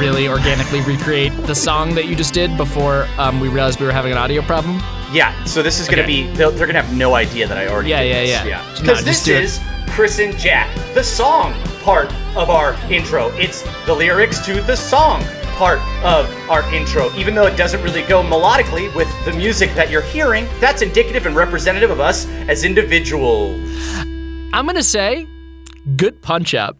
really organically recreate the song that you just did before we realized we were having an audio problem? Yeah, so this is going to be, they're going to have no idea that I already did this. Yeah. Because this is Chris and Jack, the song part of our intro. It's the lyrics to the song part of our intro. Even though it doesn't really go melodically with the music that you're hearing, that's indicative and representative of us as individuals. I'm going to say, good punch-up.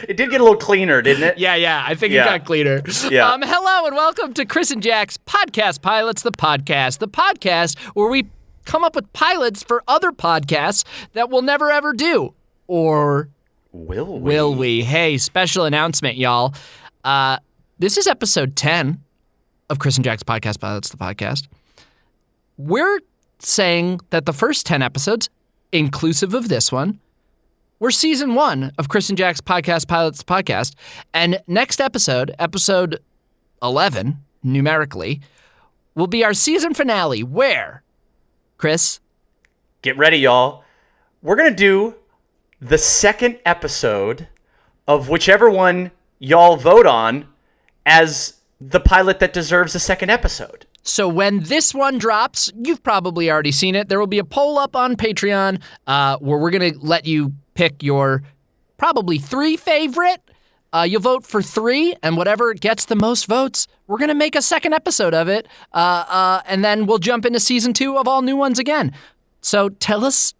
It did get a little cleaner, didn't it? Yeah, I think it got cleaner. Yeah. Hello and welcome to Chris and Jack's Podcast Pilots, the podcast where we come up with pilots for other podcasts that we'll never ever do. Or will we? Hey, special announcement, y'all. This is episode 10 of Chris and Jack's Podcast Pilots, the podcast. We're saying that the first 10 episodes, inclusive of this one, we're season 1 of Chris and Jack's Podcast Pilots podcast, and next episode 11, numerically, will be our season finale where, Chris? Get ready, y'all. We're going to do the second episode of whichever one y'all vote on as the pilot that deserves a second episode. So when this one drops, you've probably already seen it. There will be a poll up on Patreon where we're going to let you pick your probably 3 favorite. You'll vote for 3, and whatever gets the most votes, we're going to make a second episode of it, and then we'll jump into season 2 of all new ones again. So tell us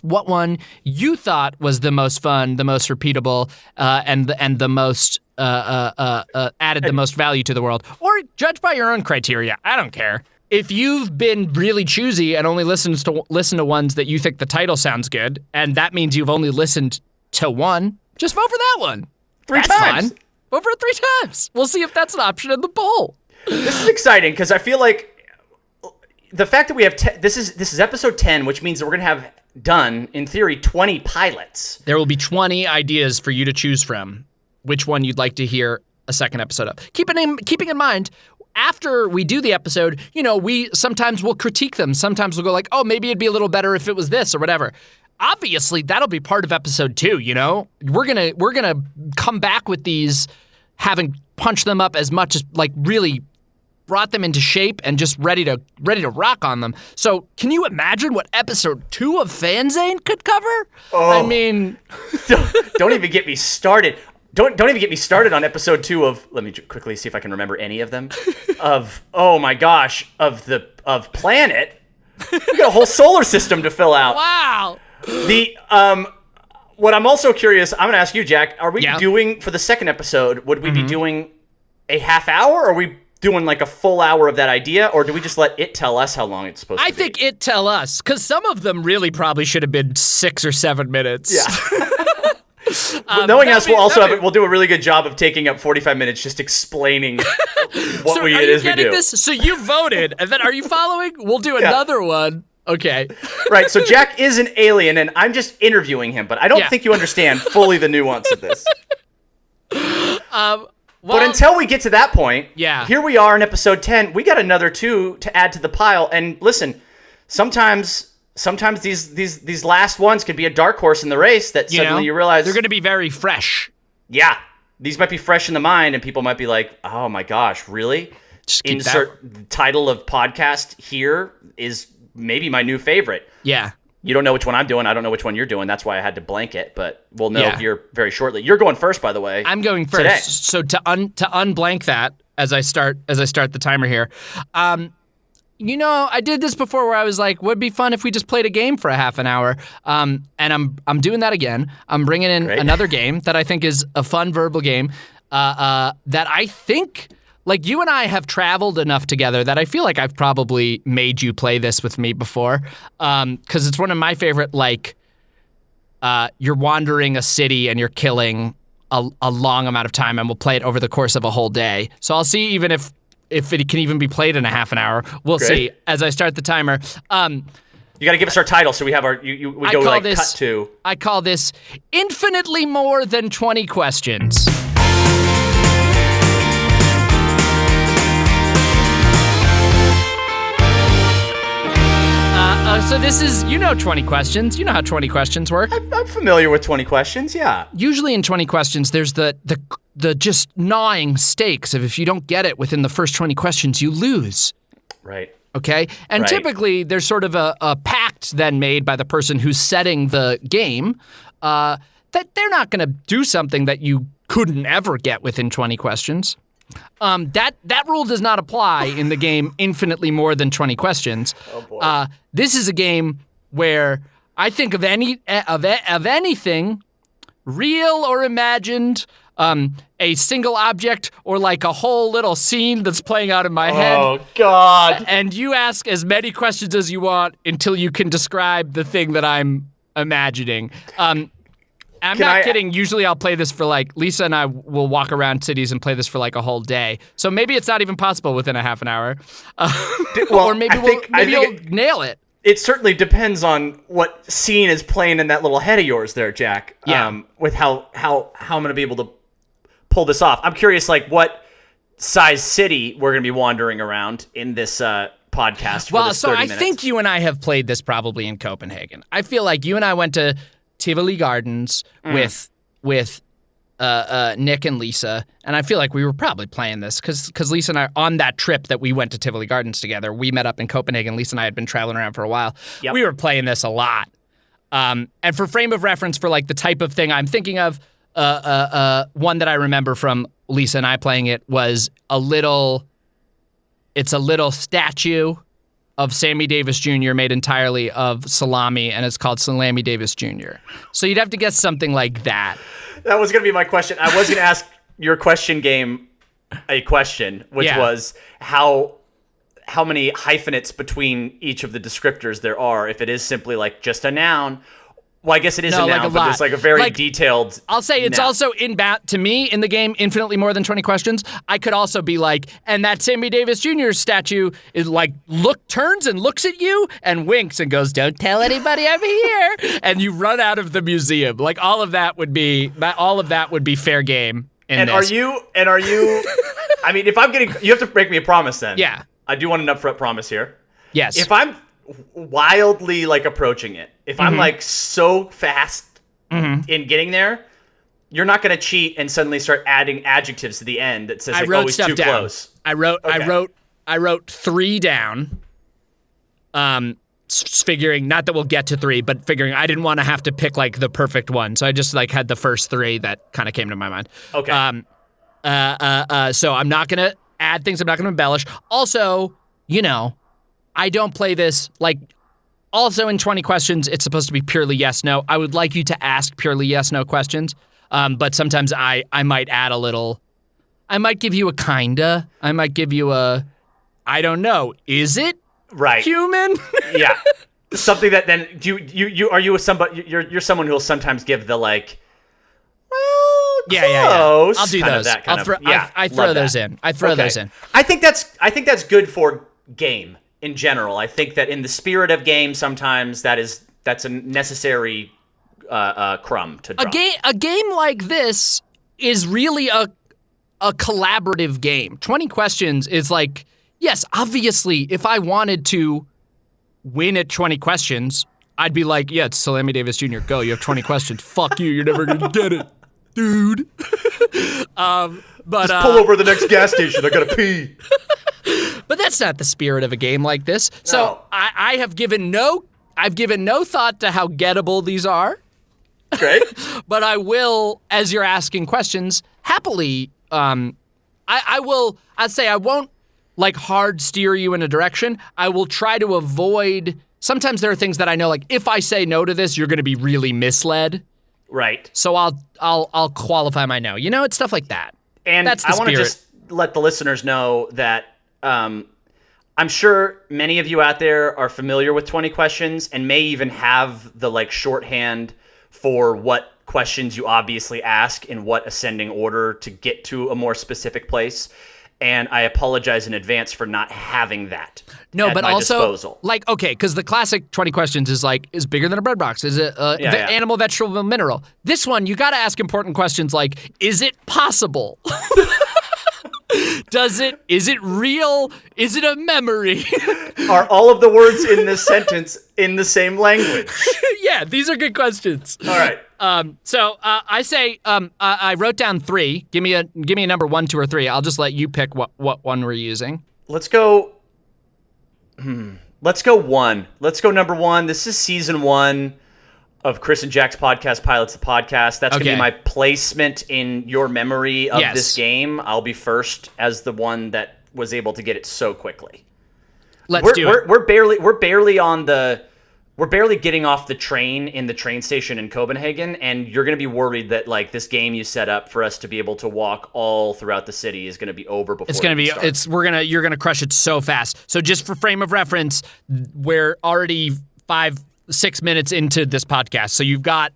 what one you thought was the most fun, the most repeatable, and the most added the most value to the world, or judge by your own criteria. I don't care. If you've been really choosy and only listen to ones that you think the title sounds good, and that means you've only listened to one, just vote for that one. 3 that's times. Fine. Vote for it 3 times. We'll see if that's an option in the poll. This is exciting because I feel like the fact that we have this is episode 10, which means that we're gonna have done in theory 20 pilots. There will be 20 ideas for you to choose from. Which one you'd like to hear a second episode of? Keeping in mind, after we do the episode, we sometimes will critique them. Sometimes we'll go like, oh, maybe it'd be a little better if it was this or whatever. Obviously, that'll be part of episode 2, We're gonna come back with these, having punched them up as much as, like, really brought them into shape and just ready to rock on them. So can you imagine what episode 2 of Fanzane could cover? Oh, I mean... don't even get me started. Don't even get me started on episode 2 of, let me quickly see if I can remember any of them, of Planet. We got a whole solar system to fill out. Wow. What I'm also curious, I'm going to ask you, Jack, are we doing, for the second episode, would we be doing a half hour, or are we doing like a full hour of that idea, or do we just let it tell us how long it's supposed to be? I think it tell us, because some of them really probably should have been 6 or 7 minutes. Yeah. Knowing us, we'll do a really good job of taking up 45 minutes just explaining what it is we do. This? So you voted, and then are you following? We'll do another one. Okay. Right, so Jack is an alien, and I'm just interviewing him, but I don't think you understand fully the nuance of this. But until we get to that point, here we are in episode 10. We got another 2 to add to the pile, and listen, sometimes these last ones could be a dark horse in the race that suddenly you realize they're going to be very fresh. Yeah, these might be fresh in the mind, and people might be like, "Oh my gosh, really?" Insert title of podcast here is maybe my new favorite. Yeah, you don't know which one I'm doing. I don't know which one you're doing. That's why I had to blank it, but we'll know here very shortly. You're going first, by the way. I'm going first. Today. So to unblank that as I start the timer here. I did this before where I was like, would be fun if we just played a game for a half an hour. And I'm doing that again. I'm bringing in another game that I think is a fun verbal game that I think, like, you and I have traveled enough together that I feel like I've probably made you play this with me before. Because it's one of my favorite, like, you're wandering a city and you're killing a long amount of time, and we'll play it over the course of a whole day. So I'll see even if it can even be played in a half an hour. We'll see as I start the timer. You got to give us our title so we have our we go like cut to. I call this Infinitely More Than 20 Questions. So this is, 20 questions. You know how 20 questions work. I'm familiar with 20 questions, yeah. Usually in 20 questions, there's the the just gnawing stakes of if you don't get it within the first 20 questions, you lose. Right. Okay? And typically there's sort of a pact then made by the person who's setting the game that they're not going to do something that you couldn't ever get within 20 questions. That rule does not apply in the game Infinitely More Than 20 Questions. Oh boy. This is a game where I think of anything, real or imagined, a single object or like a whole little scene that's playing out in my head. Oh, God. And you ask as many questions as you want until you can describe the thing that I'm imagining. I'm not kidding. Usually I'll play this for Lisa and I will walk around cities and play this for a whole day. So maybe it's not even possible within a half an hour. Or maybe you'll nail it. It certainly depends on what scene is playing in that little head of yours there, Jack. Yeah. With how I'm going to be able to pull this off. I'm curious, what size city we're going to be wandering around in this podcast for this 30 minutes. I think you and I have played this probably in Copenhagen. I feel like you and I went to Tivoli Gardens with Nick and Lisa, and I feel like we were probably playing this because Lisa and I, on that trip that we went to Tivoli Gardens together, we met up in Copenhagen. Lisa and I had been traveling around for a while. Yep. We were playing this a lot. And for frame of reference for the type of thing I'm thinking of, one that I remember from Lisa and I playing it was it's a little statue of Sammy Davis Jr. made entirely of salami, and it's called Salami Davis Jr. So you'd have to guess something like that. That was going to be my question. I was going to ask your question game a question, which was how many hyphenates between each of the descriptors there are, if it is simply just a noun. Well, I guess it is a noun, but there's a very detailed I'll say it's noun. also to me, in the game, Infinitely More Than 20 Questions, I could also be and that Sammy Davis Jr. statue is turns and looks at you and winks and goes, "Don't tell anybody I'm here." And you run out of the museum. All of that would be fair game in and this. Are you, I mean, if I'm getting, you have to make me a promise then. Yeah. I do want an upfront promise here. Yes. If I'm wildly approaching it, if I'm so fast in getting there, you're not going to cheat and suddenly start adding adjectives to the end that says always too down. close. I wrote 3 down. Figuring not that we'll get to 3, but figuring I didn't want to have to pick the perfect one, so I just had the first 3 that kind of came to my mind. Okay. So I'm not gonna add things. I'm not gonna embellish. Also, I don't play this also in 20 questions, it's supposed to be purely yes/no. I would like you to ask purely yes/no questions, but sometimes I might add a little. I might give you a kinda. I might give you a. I don't know. Is it human? Yeah, something that then you're someone who'll sometimes give the well, yeah. close, I'll do those. I throw those in. I think that's good for game. In general, I think that in the spirit of game, sometimes that's a necessary crumb to drop. A game like this is really a collaborative game. 20 questions is yes, obviously, if I wanted to win at 20 questions, I'd be yeah, it's Salami Davis Jr. Go, you have 20 questions. Fuck you, you're never gonna get it, dude. But just pull over to the next gas station. I gotta pee. But that's not the spirit of a game like this. No. So I've given no thought to how gettable these are. Great. But I will, as you're asking questions, happily, I'd say I won't hard steer you in a direction. I will try to avoid, sometimes there are things that I know, if I say no to this, you're going to be really misled. Right. So I'll qualify my no. It's stuff like that. And that's the I want to just let the listeners know that I'm sure many of you out there are familiar with 20 questions and may even have the shorthand for what questions you obviously ask in what ascending order to get to a more specific place. And I apologize in advance for not having that. No, at but my also disposal. Okay, because the classic 20 questions is is bigger than a bread box. Is it animal, vegetable, mineral? This one, you got to ask important questions is it possible? Is it real? Is it a memory? Are all of the words in this sentence in the same language? Yeah, these are good questions. All right. So I say I wrote down 3. Give me a number 1, 2, or 3. I'll just let you pick what one we're using. Let's go. Let's go 1. Let's go number 1. This is season 1 of Chris and Jack's podcast, Pilots the Podcast. That's gonna be my placement in your memory of this game. I'll be first as the one that was able to get it so quickly. Let's do it. We're barely getting off the train in the train station in Copenhagen, and you're going to be worried that like this game you set up for us to be able to walk all throughout the city is going to be over before you're going to crush it so fast. So just for frame of reference, we're already 5-6 minutes into this podcast. So you've got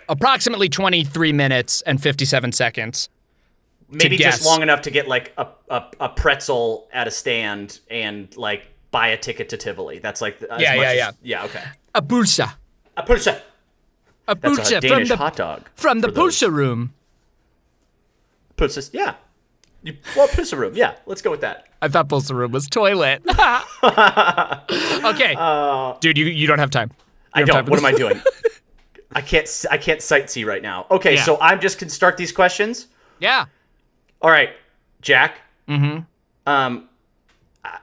approximately 23 minutes and 57 seconds. Maybe just long enough to get like a pretzel at a stand and like buy a ticket to Tivoli. That's like yeah, okay. A pulsa. That's a Danish hot dog from the pulsa room. Pulsa, yeah. Pulsa room, yeah. Let's go with that. I thought pulsa room was toilet. Okay, dude, you don't have time. I don't. What am I doing? I can't sightsee right now. Okay, so I'm just gonna start these questions. Yeah. All right, Jack. Mm-hmm.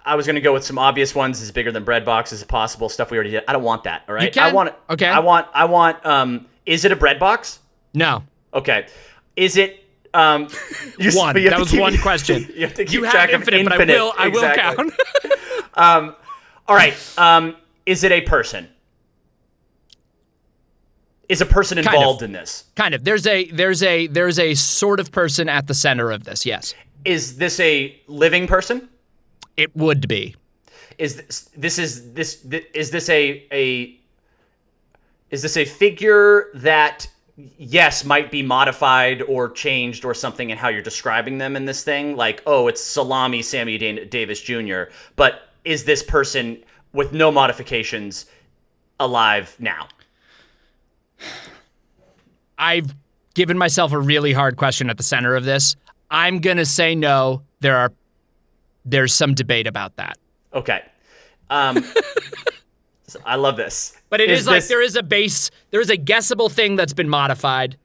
I was gonna go with some obvious ones, as bigger than bread boxes as possible, stuff we already did. I don't want that. All right. You can. I want. Okay. I want. Is it a bread box? No. Okay. Is it? One. That was one question. You have to keep you track have infinite, of but infinite. I will count. All right. Is it a person? Is a person involved in this? Kind of. There's a sort of person at the center of this. Yes. Is this a living person? It would be. Is this a figure that yes might be modified or changed or something in how you're describing them in this thing? Like, oh, it's Salami Sammy Davis Jr. But is this person with no modifications alive now? I've given myself a really hard question at the center of this. I'm gonna say no. There's some debate about that. Okay. I love this. But it is like there is a guessable thing that's been modified.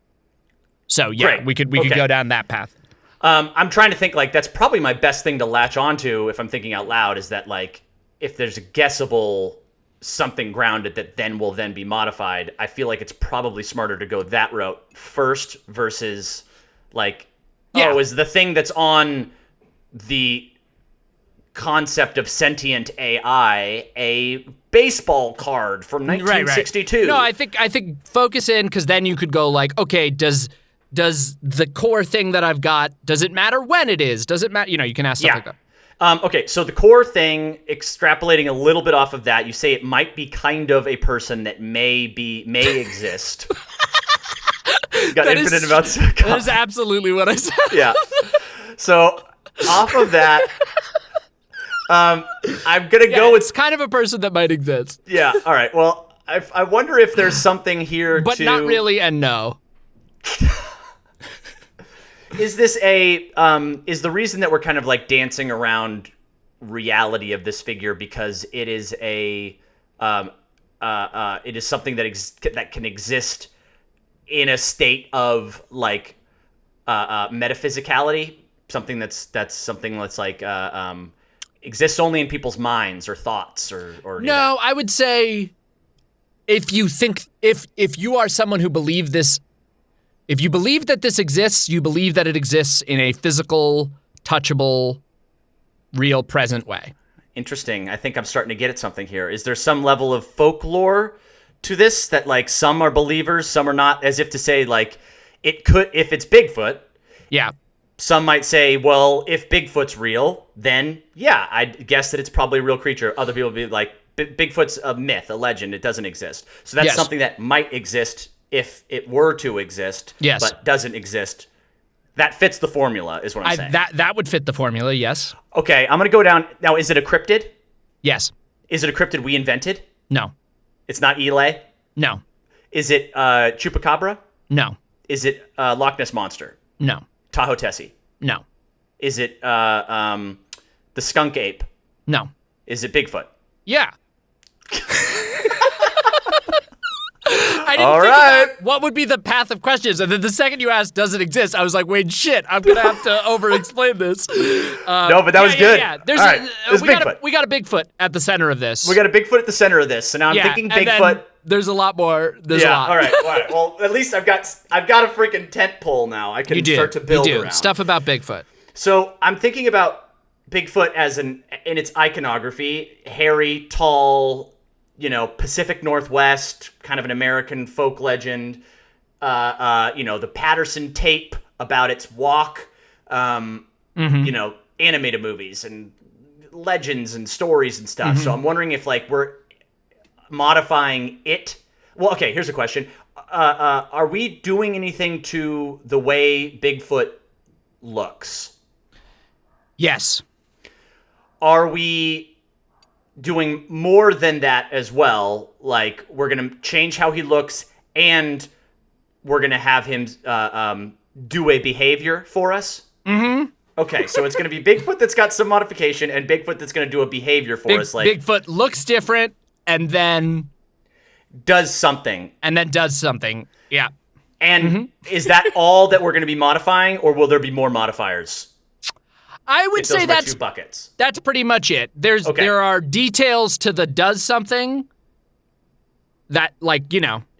So yeah, Great. we could go down that path. I'm trying to think like that's probably my best thing to latch onto if I'm thinking out loud is that like if there's a guessable something grounded that will then be modified, I feel like it's probably smarter to go that route first versus like is the thing that's on the concept of sentient AI a baseball card from 1962? Right. No, I think focus in because then you could go like, okay, does the core thing that I've got, does it matter when it is? Does it matter? You can ask stuff like that. Okay, so the core thing, extrapolating a little bit off of that, you say it might be kind of a person that may exist. Got infinite amounts of That is absolutely what I said. Yeah. So off of that, I'm gonna go with it's kind of a person that might exist. Yeah. All right. Well, I wonder if there's something here, but not really, and no. Is this is the reason that we're kind of like dancing around reality of this figure because it is it is something that can exist in a state of like metaphysicality, something that's something that's like exists only in people's minds or thoughts or no, I would say if you are someone who believes this. If you believe that this exists, you believe that it exists in a physical, touchable, real, present way. Interesting. I think I'm starting to get at something here. Is there some level of folklore to this that like some are believers, some are not, as if to say like it could, if it's Bigfoot. Yeah. Some might say, well, if Bigfoot's real, then yeah, I'd guess that it's probably a real creature. Other people would be like, Bigfoot's a myth, a legend. It doesn't exist. So that's something that might exist if it were to exist, but doesn't exist. That fits the formula, is what I'm saying. That would fit the formula, yes. Okay, I'm going to go down. Now, is it a cryptid? Yes. Is it a cryptid we invented? No. It's not Elay? No. Is it Chupacabra? No. Is it Loch Ness Monster? No. Tahoe Tessie? No. Is it the skunk ape? No. Is it Bigfoot? Yeah. I didn't All think right. about what would be the path of questions, and then the second you asked, does it exist? I was like, wait, shit, I'm gonna have to over-explain this. No, but that was good. Yeah. All right. It's Bigfoot. We got a Bigfoot at the center of this. We got a Bigfoot at the center of this, so now I'm thinking and Bigfoot. then there's a lot more. There's a lot. All right. Well, at least I've got a freaking tent pole now. I can start to build around stuff about Bigfoot. So I'm thinking about Bigfoot as in its iconography: hairy, tall, Pacific Northwest, kind of an American folk legend. The Patterson tape about its walk. Animated movies and legends and stories and stuff. So I'm wondering if we're modifying it. Well, okay, here's a question. Are we doing anything to the way Bigfoot looks? Yes. Are we doing more than that as well? Like, we're going to change how he looks and we're going to have him do a behavior for us? Mm-hmm. Okay, so it's going to be Bigfoot that's got some modification and Bigfoot that's going to do a behavior for us. Like Bigfoot looks different and then does something. Yeah. And is that all that we're going to be modifying, or will there be more modifiers? I would say that's 2 buckets. That's pretty much it. There are details to the does something that,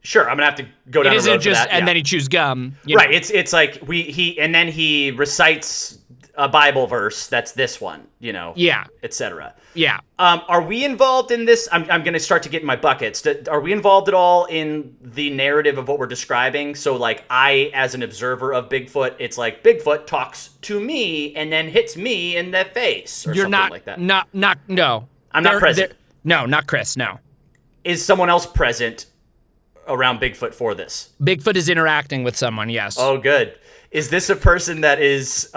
Sure, I'm gonna have to go down the road isn't just for that. and then he chews gum. Right. It's like he recites a Bible verse. That's this one. Yeah. Etc. Yeah. Are we involved in this? I'm gonna start to get in my buckets. Are we involved at all in the narrative of what we're describing? So I, as an observer of Bigfoot, it's like Bigfoot talks to me and then hits me in the face, or You're something not like that. No. I'm not present. No, not Chris. No. Is someone else present around Bigfoot for this? Bigfoot is interacting with someone, yes. Oh, good. Is this a person that is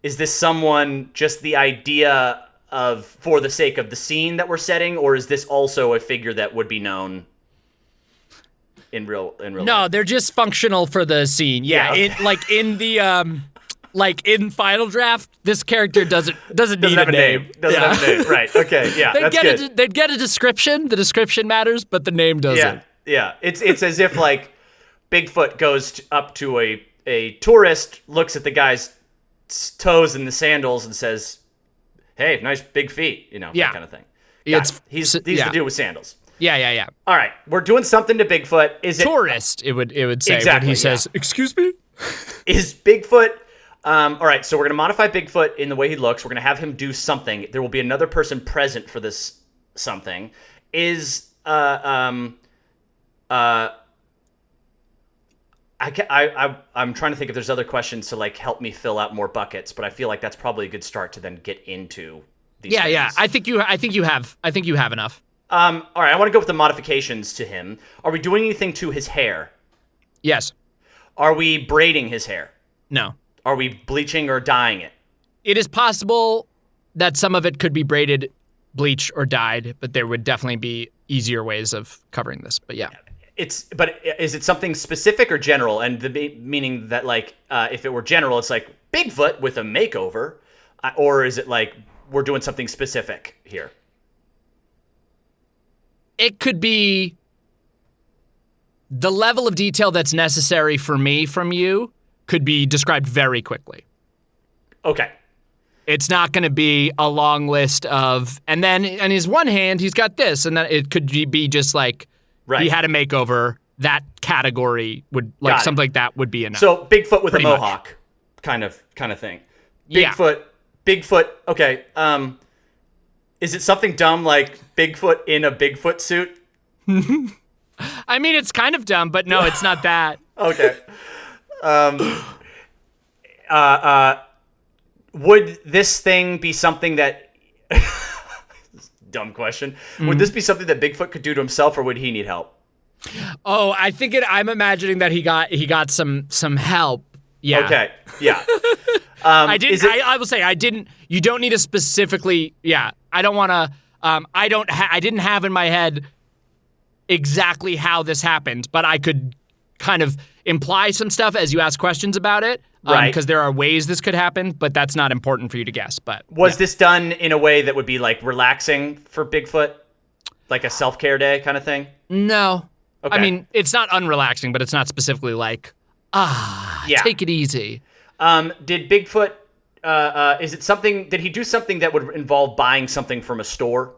this someone just the idea of for the sake of the scene that we're setting, or is this also a figure that would be known in real life? No, they're just functional for the scene. Yeah, okay. in Final Draft, this character doesn't need have a name. Doesn't have a name. Right. Okay. Yeah. That's good. They'd get a description. The description matters, but the name doesn't. Yeah. It's as if Bigfoot goes up to a tourist, looks at the guy's toes in the sandals, and says, "Hey, nice big feet," that kind of thing. Yeah, he's the dude with sandals. Yeah. All right, we're doing something to Bigfoot. Is it tourist? It would say exactly, when he says, "Excuse me." Is Bigfoot? All right, so we're gonna modify Bigfoot in the way he looks. We're gonna have him do something. There will be another person present for this something. Is I'm trying to think if there's other questions to help me fill out more buckets, but I feel like that's probably a good start to then get into these things. Yeah. I think you have enough. All right, I want to go with the modifications to him. Are we doing anything to his hair? Yes. Are we braiding his hair? No. Are we bleaching or dyeing it? It is possible that some of it could be braided, bleached, or dyed, but there would definitely be easier ways of covering this. But yeah. But is it something specific or general? And meaning that if it were general, it's like Bigfoot with a makeover, or is it we're doing something specific here? It could be the level of detail that's necessary for me from you could be described very quickly. Okay. It's not going to be a long list of, and then in his one hand, he's got this, and then it could be just right. He had a makeover. That category would something like that would be enough. So Bigfoot with a mohawk, kind of thing. Bigfoot. Okay. Is it something dumb like Bigfoot in a Bigfoot suit? I mean, it's kind of dumb, but no, it's not that. Okay. Would this thing be something that? Dumb question. Mm-hmm. Would this be something that Bigfoot could do to himself, or would he need help? Oh, I think I'm imagining that he got some help. Yeah. Okay. Yeah. I will say I didn't. You don't need to specifically. Yeah. I don't want to. I didn't have in my head exactly how this happened, but I could kind of imply some stuff as you ask questions about it. Right. Because there are ways this could happen, but that's not important for you to guess. But Was this done in a way that would be like relaxing for Bigfoot? Like a self-care day kind of thing? No. Okay. I mean, it's not unrelaxing, but it's not specifically like, take it easy. Did Bigfoot, did he do something that would involve buying something from a store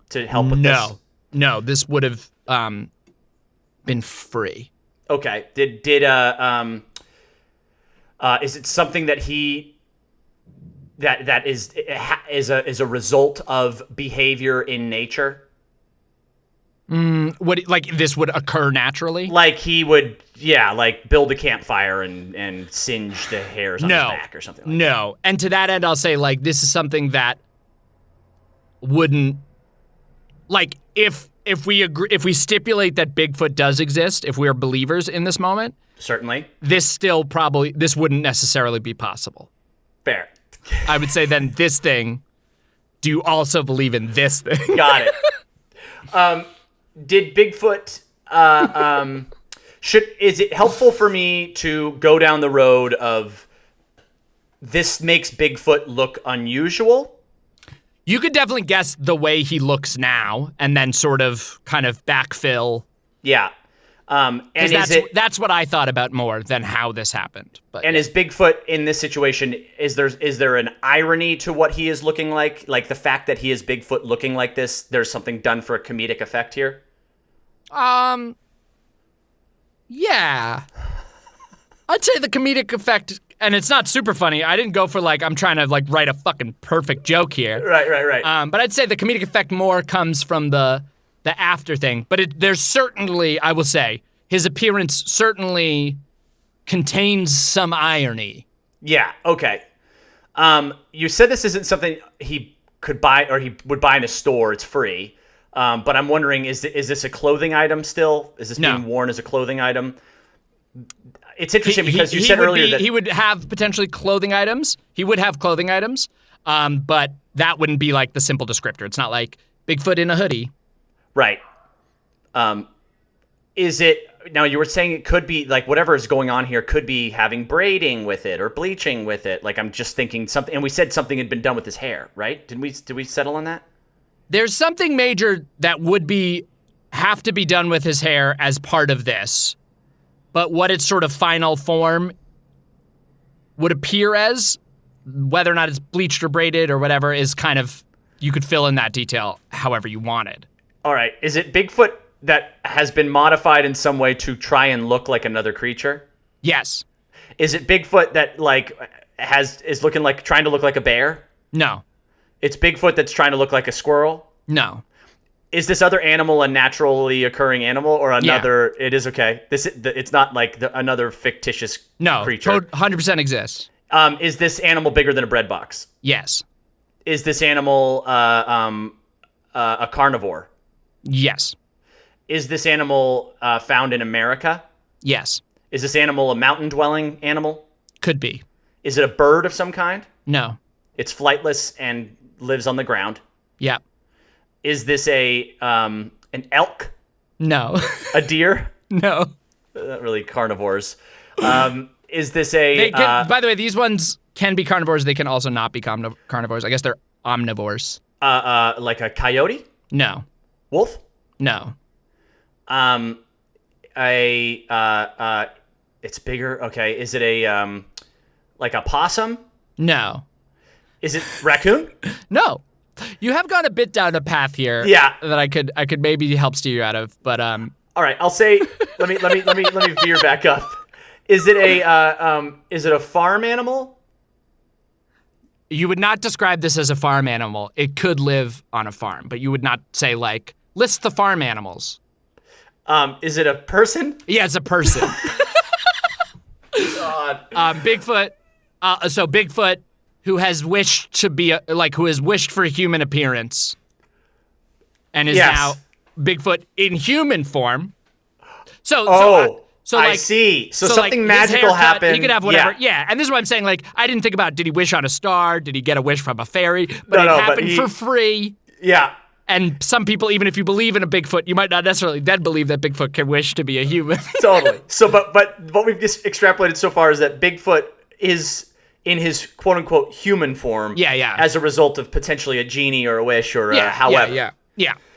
to help with this? No, this would have been free. Okay. Is it something that that is a result of behavior in nature? Like this would occur naturally? Like he would, like build a campfire and singe the hairs on his back or something like that. No. And to that end, I'll say, like, this is something that wouldn't, like, if we stipulate that Bigfoot does exist, if we are believers in this moment, certainly, this wouldn't necessarily be possible. Fair. I would say then this thing, do you also believe in this thing? Got it. Did Bigfoot, is it helpful for me to go down the road of this makes Bigfoot look unusual? You could definitely guess the way he looks now and then sort of kind of backfill. Yeah. And that's what I thought about more than how this happened. But is Bigfoot in this situation, is there an irony to what he is looking like? Like the fact that he is Bigfoot looking like this, there's something done for a comedic effect here? Yeah. I'd say the comedic effect, and it's not super funny. I didn't go for like, I'm trying to like write a fucking perfect joke here. Right. But I'd say the comedic effect more comes from the after thing. But there's certainly, I will say, his appearance certainly contains some irony. Yeah, okay. You said this isn't something he could buy or he would buy in a store. It's free. But I'm wondering, is this a clothing item still? Is this being worn as a clothing item? It's interesting because you said earlier that he would have potentially clothing items. He would have clothing items, but that wouldn't be like the simple descriptor. It's not like Bigfoot in a hoodie. Right. Is it, now you were saying it could be like whatever is going on here could be having braiding with it or bleaching with it. Like I'm just thinking something, and we said something had been done with his hair, right? Did we settle on that? There's something major that would have to be done with his hair as part of this, but what its sort of final form would appear as, whether or not it's bleached or braided or whatever, is kind of, you could fill in that detail however you wanted. All right. Is it Bigfoot that has been modified in some way to try and look like another creature? Yes. Is it Bigfoot that like is looking like trying to look like a bear? No. It's Bigfoot that's trying to look like a squirrel? No. Is this other animal a naturally occurring animal or another? Yeah. It is okay. It's not like another fictitious creature. 100% exists. Is this animal bigger than a bread box? Yes. Is this animal a carnivore? Yes. Is this animal found in America? Yes. Is this animal a mountain-dwelling animal? Could be. Is it a bird of some kind? No. It's flightless and lives on the ground. Yeah. Is this an elk? No. A deer? No. Not really carnivores. Is this by the way, these ones can be carnivores. They can also not be carnivores. I guess they're omnivores. Like a coyote? No. Wolf? No. It's bigger. Okay. Is it like a possum? No. Is it raccoon? No. You have gone a bit down a path here. Yeah. That I could maybe help steer you out of, but All right, I'll say. let me veer back up. Is it a farm animal? You would not describe this as a farm animal. It could live on a farm, but you would not say like list the farm animals. Is it a person? Yeah, it's a person. God. Bigfoot. So Bigfoot, who has wished to be who has wished for a human appearance, and is now Bigfoot in human form. So I see. So something like, magical happened. He could have whatever. Yeah, and this is what I'm saying. Like, I didn't think about, did he wish on a star? Did he get a wish from a fairy? But it happened for free. Yeah. And some people, even if you believe in a Bigfoot, you might not necessarily then believe that Bigfoot can wish to be a human. Totally. So, but what we've just extrapolated so far is that Bigfoot is in his quote unquote human form. Yeah. As a result of potentially a genie or a wish or however. Yeah.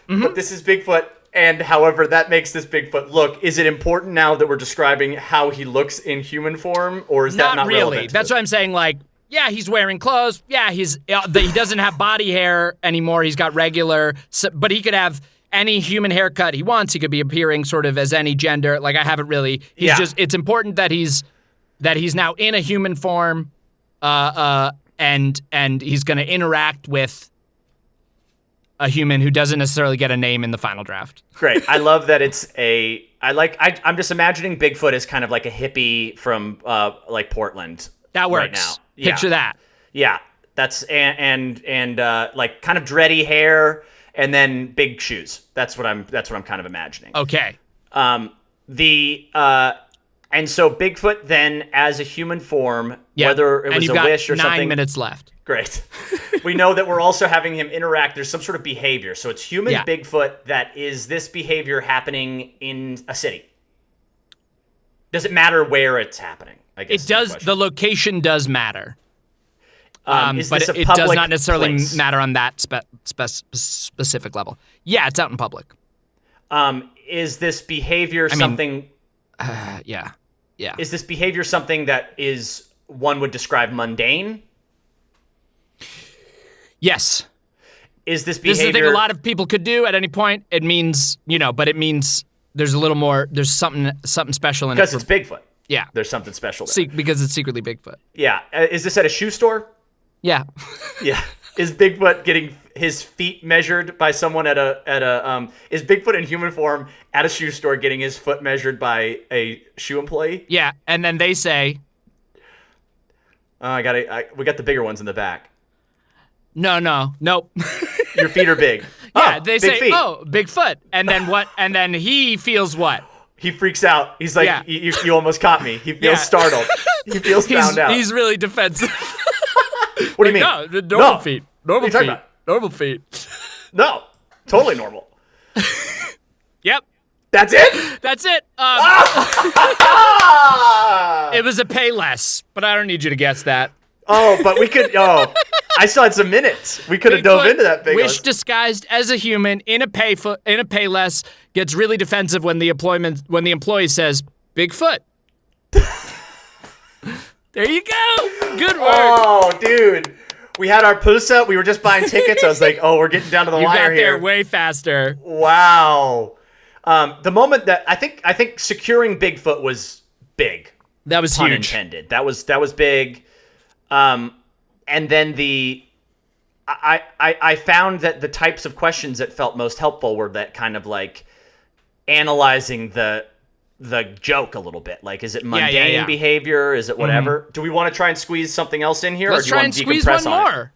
Mm-hmm. But this is Bigfoot. And however that makes this Bigfoot look, is it important now that we're describing how he looks in human form, or is that not really relevant? That's what I'm saying. Like, yeah, he's wearing clothes. Yeah, he doesn't have body hair anymore. He's got regular, but he could have any human haircut he wants. He could be appearing sort of as any gender. Like, I haven't really. It's important that he's now in a human form, and he's going to interact with a human who doesn't necessarily get a name in the final draft. Great. I love that I'm just imagining Bigfoot as kind of like a hippie from like Portland. That works. Right now. Yeah. Picture that. Yeah. That's and like kind of dready hair and then big shoes. That's what I'm kind of imagining. Okay. And so Bigfoot then as a human form, whether it was a wish or something. 9 minutes left. Great. We know that we're also having him interact. There's some sort of behavior. So it's human Bigfoot that is this behavior happening in a city. Does it matter where it's happening? I guess it does. The location does matter. But it does not necessarily matter on that specific level. Yeah, it's out in public. Is this behavior something... Yeah. Is this behavior something that is one would describe mundane? Yes. Is this behavior... This is the thing a lot of people could do at any point. It means, but it means there's a little more, there's something special in it. Because it's Bigfoot. Yeah. There's something special there. Because it's secretly Bigfoot. Yeah. Is this at a shoe store? Yeah. Yeah. Is Bigfoot getting his feet measured by someone is Bigfoot in human form at a shoe store getting his foot measured by a shoe employee? Yeah. And then they say... we got the bigger ones in the back. Nope. Your feet are big. Yeah, they say, feet. Bigfoot. And then what? And then he feels what? He freaks out. He's like, you almost caught me. He feels startled. He feels found out. He's really defensive. What do you mean? No, normal feet. Normal feet. Normal feet. No, totally normal. Yep. That's it? That's it. It was a pay less, but I don't need you to guess that. Oh, but we could. Oh, I still had some minutes. We could have dove into that big. Wish disguised as a human in a pay less gets really defensive when the employee says Bigfoot. There you go. Good work. Oh, dude. We had our pusa. We were just buying tickets. I was like, oh, we're getting down to the wire here. You got there way faster. Wow. The moment that I think securing Bigfoot was big. That was pun huge. Intended. That was big. And then I found that the types of questions that felt most helpful were that kind of like analyzing the joke a little bit. Like, is it mundane behavior? Is it whatever? Mm-hmm. Do we want to try and squeeze something else in here? Let's try and squeeze one more.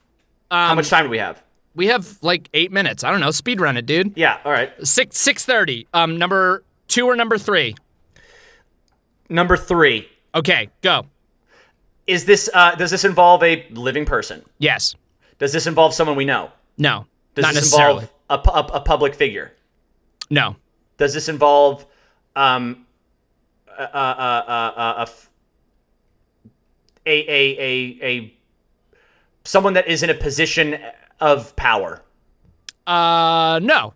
How much time do we have? We have like 8 minutes. I don't know. Speed run it, dude. Yeah. All right. 6:30. Number 2 or number 3? Number 3. Okay, go. Is this does this involve a living person? Yes. Does this involve someone we know? No. Does not this necessarily. involve a public figure? No. Does this involve someone that is in a position of power? No.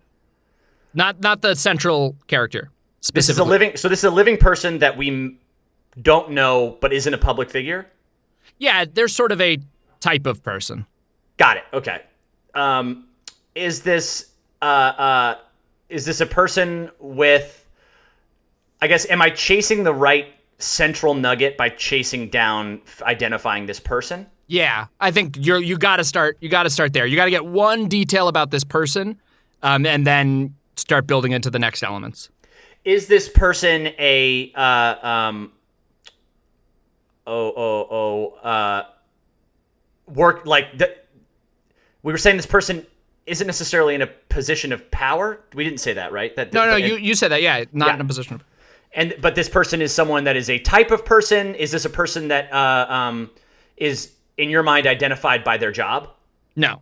Not the central character specifically. This is a living person that we don't know but is in a public figure? Yeah, they're sort of a type of person. Got it. Okay. Is this a person with, I guess, am I chasing the right central nugget by chasing down identifying this person? Yeah, I think you got to start there. You got to get one detail about this person, and then start building into the next elements. Is this person a work like we were saying this person isn't necessarily in a position of power? We didn't say that, right? You said that. Yeah, not in a position of. But this person is someone that is a type of person. Is this a person that is in your mind identified by their job? No.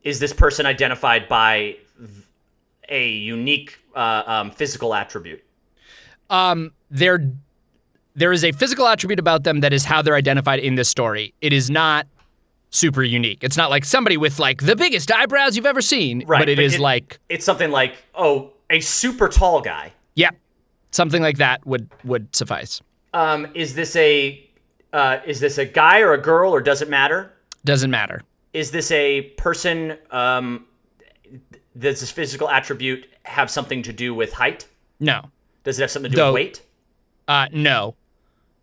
Is this person identified by a unique physical attribute? They're there is a physical attribute about them that is how they're identified in this story. It is not super unique. It's not like somebody with like the biggest eyebrows you've ever seen, Right, but it's something like, oh, a super tall guy. Yeah, something like that would suffice. Is this a guy or a girl, or does it matter? Doesn't matter. Is this a person? Does this physical attribute have something to do with height? No. Does it have something to do with weight? No.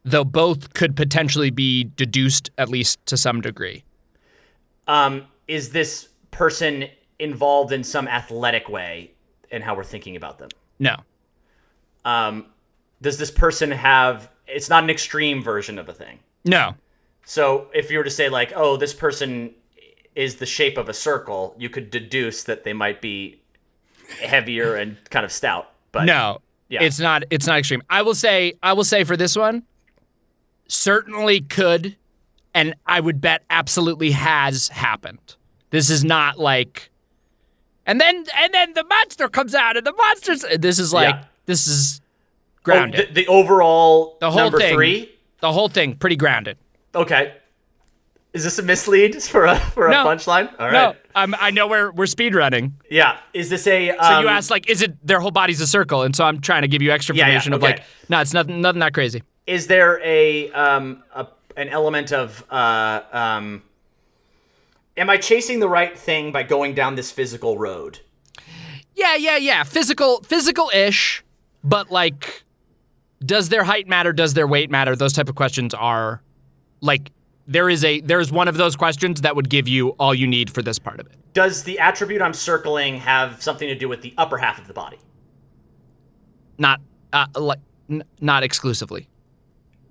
Though both could potentially be deduced at least to some degree. Is this person involved in some athletic way in how we're thinking about them? No. Does this person have... It's not an extreme version of a thing. No. So if you were to say like, oh, this person is the shape of a circle, you could deduce that they might be heavier and kind of stout. But no, yeah. It's not extreme. I will say for this one, certainly could, and I would bet absolutely has happened. This is not like, and then the monster comes out and the monsters. This is like This is grounded. The overall the whole number thing, 3. The whole thing pretty grounded. Okay. Is this a mislead for a punchline? All right. No, I know we're speed running. Yeah. Is this a? So you asked like, is it their whole body's a circle? And so I'm trying to give you extra information of like, no, it's nothing that crazy. Is there an element of am I chasing the right thing by going down this physical road? Yeah. Physical-ish, but like, does their height matter? Does their weight matter? Those type of questions are like, there's one of those questions that would give you all you need for this part of it. Does the attribute I'm circling have something to do with the upper half of the body? Not exclusively.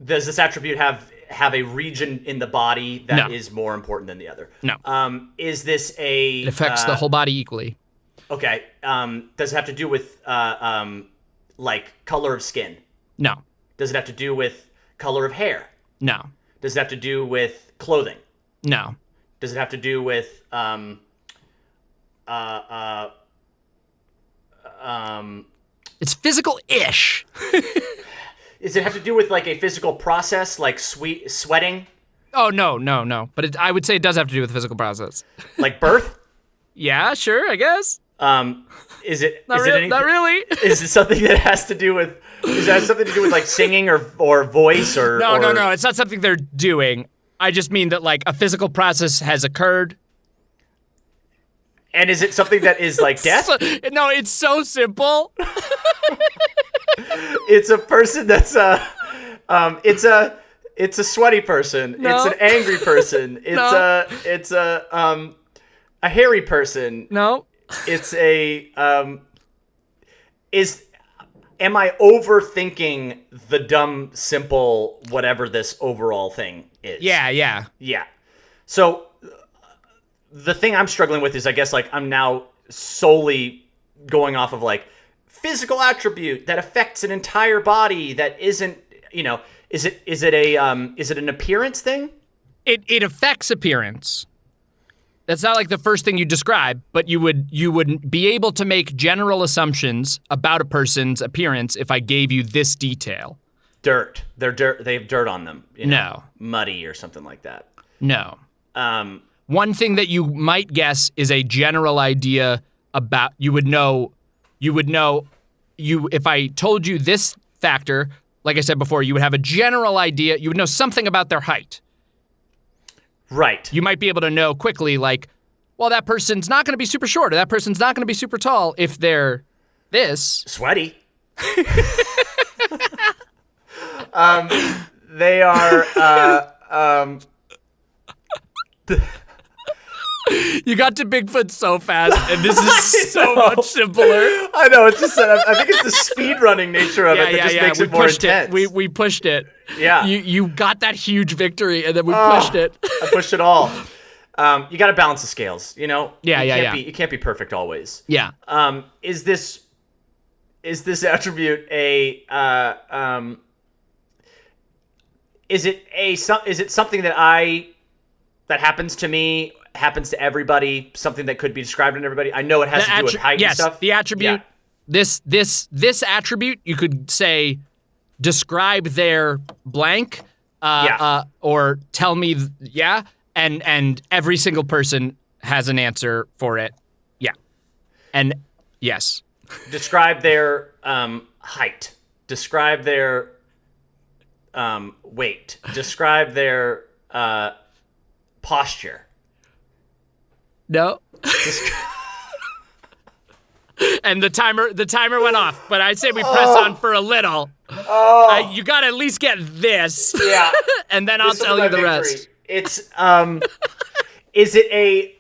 Does this attribute have a region in the body that is more important than the other? No. Is this a... It affects the whole body equally. Okay. Does it have to do with like color of skin? No. Does it have to do with color of hair? No. Does it have to do with clothing? No. Does it have to do with it's physical-ish. Does it have to do with like a physical process, like sweating? Oh, no. But I would say it does have to do with the physical process. Like birth? Yeah, sure, I guess. Is it not really? Is it something that has to do with? Does that have something to do with like singing or voice or? No. It's not something they're doing. I just mean that like a physical process has occurred. And is it something that is like death? No, it's so simple. It's a person that's it's a sweaty person. No. It's an angry person. It's a hairy person. No. It's a am I overthinking the dumb, simple, whatever this overall thing is? Yeah. So the thing I'm struggling with is, I guess, like, I'm now solely going off of like physical attribute that affects an entire body that isn't, is it an appearance thing? It affects appearance. That's not like the first thing you describe, but you would be able to make general assumptions about a person's appearance if I gave you this detail. Dirt. They're dirt. They have dirt on them. No. Muddy or something like that. No. One thing that you might guess is a general idea about you would know if I told you this factor, like I said before, you would have a general idea. You would know something about their height. Right. You might be able to know quickly, like, well, that person's not going to be super short, or that person's not going to be super tall if they're this. Sweaty. They are, You got to Bigfoot so fast, and this is so much simpler. I know, it's just that I think it's the speed running nature of it that just makes it more intense. We pushed it. Yeah. You got that huge victory, and then we pushed it. I pushed it all. You got to balance the scales, Yeah. You can't be perfect always. Yeah. Is this attribute is it something that happens to me, happens to everybody, something that could be described in everybody? I know it has to do with height and stuff. Yes, the attribute. Yeah. This attribute, you could say, describe their blank, or tell me, and every single person has an answer for it. Yeah. And yes. Describe their height. Describe their weight. Describe their posture. No. And the timer went off, but I'd say we press on for a little. You gotta at least get this. Yeah. And then I'll tell you the rest. It's is it a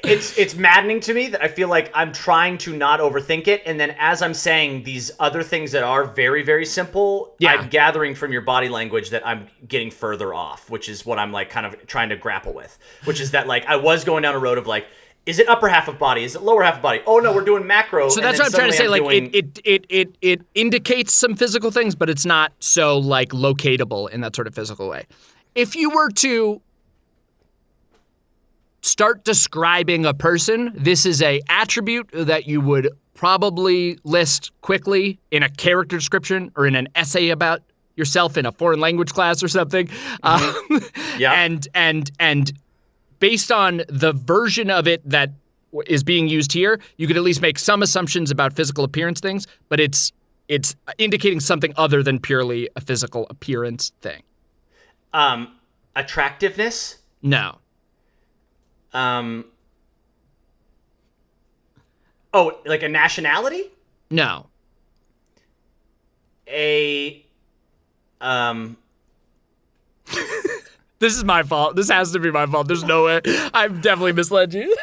it's maddening to me that I feel like I'm trying to not overthink it, and then as I'm saying these other things that are very, very simple, I'm gathering from your body language that I'm getting further off, which is what I'm like kind of trying to grapple with, which is that like I was going down a road of like, is it upper half of body? Is it lower half of body? Oh no, we're doing macro. So that's what I'm trying to say. Like it indicates some physical things, but it's not so like locatable in that sort of physical way. If you were to start describing a person, this is a attribute that you would probably list quickly in a character description or in an essay about yourself in a foreign language class or something. And based on the version of it that is being used here, you could at least make some assumptions about physical appearance things, but it's indicating something other than purely a physical appearance thing. Attractiveness? No. Like a nationality? No. This is my fault. This has to be my fault. There's no way. I've definitely misled you.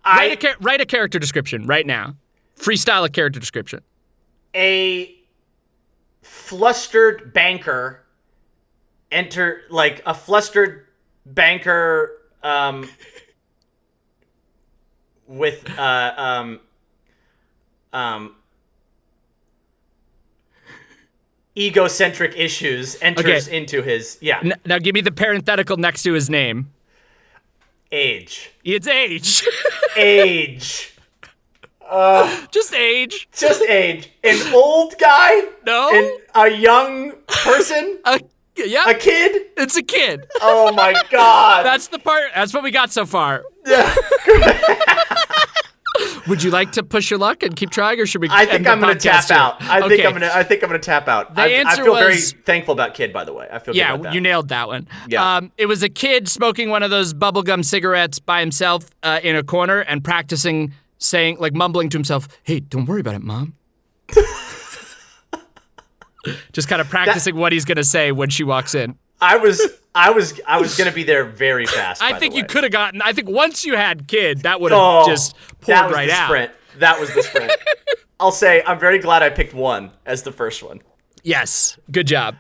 Write a character description right now. Freestyle a character description. A flustered banker with egocentric issues enters into his Now give me the parenthetical next to his name. Age. It's age. Age. Just age. Just age. An old guy? No. A young person? Yeah. A kid? It's a kid. Oh my god. That's the part. That's what we got so far. Yeah. Would you like to push your luck and keep trying, or should we? I think I'm going to tap out. I think I'm going to tap out. I feel very thankful about kid, by the way. I feel good about that. You nailed that one. Yeah. It was a kid smoking one of those bubblegum cigarettes by himself in a corner and practicing saying, like mumbling to himself, "Hey, don't worry about it, Mom." Just kind of practicing what he's going to say when she walks in. I was going to be there very fast. I think you could have gotten. I think once you had kid, that would have just poured right out. Sprint. That was the sprint. I'll say I'm very glad I picked one as the first one. Yes, good job.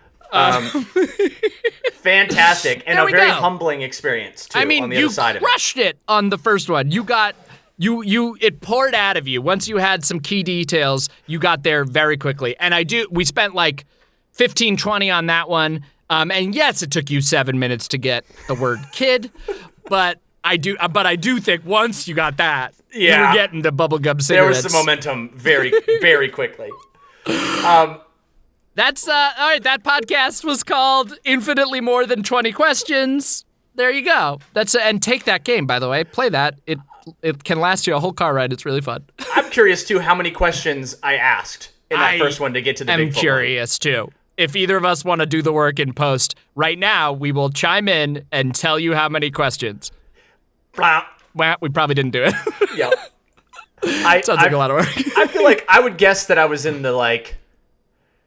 Fantastic, and a very humbling experience too. I mean, on the other side of it. You crushed it on the first one. You got it poured out of you. Once you had some key details, you got there very quickly. And we spent like 15, 20 on that one. And yes, it took you 7 minutes to get the word kid, but I do think once you got that, you were getting the bubblegum cigarettes. There was some momentum very, very quickly. That's all right. That podcast was called Infinitely More Than 20 Questions. There you go. And take that game, by the way. Play that. It can last you a whole car ride. It's really fun. I'm curious too how many questions I asked in that first one to get to the big I'm curious too. If either of us want to do the work in post, right now we will chime in and tell you how many questions. Blah. Well, we probably didn't do it. Yeah. Sounds like a lot of work. I feel like I would guess that I was in the like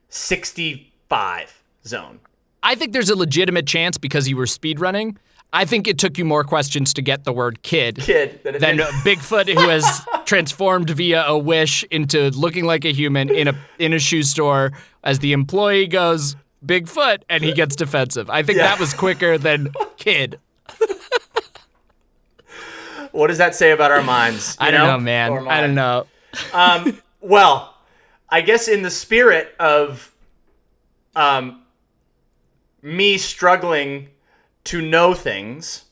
65 zone. I think there's a legitimate chance because you were speedrunning. I think it took you more questions to get the word kid than Bigfoot, who has transformed via a wish into looking like a human in a shoe store as the employee goes, Bigfoot, and he gets defensive. I think that was quicker than kid. What does that say about our minds? I don't know, man. I don't know. Well, I guess in the spirit of me struggling to know things,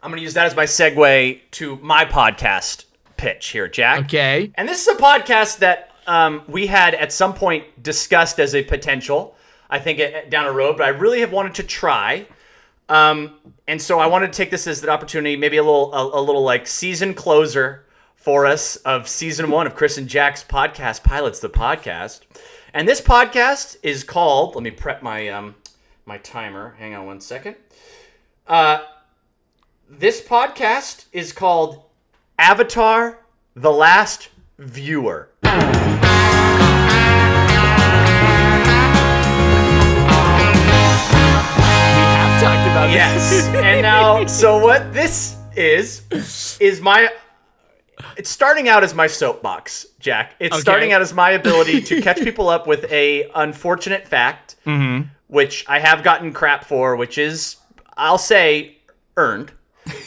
I'm going to use that as my segue to my podcast pitch here, Jack. Okay. And this is a podcast that we had at some point discussed as a potential, I think, down a road, but I really have wanted to try. And so I wanted to take this as an opportunity, maybe a little like season closer for us of season 1 of Chris and Jack's podcast, Pilots the Podcast. And this podcast is called, let me prep my my timer. Hang on one second. This podcast is called Avatar the Last Viewer. We have talked about yes. And now, so what this is my... It's starting out as my soapbox, Jack. It's starting out as my ability to catch people up with a unfortunate fact, which I have gotten crap for, which is, I'll say, earned.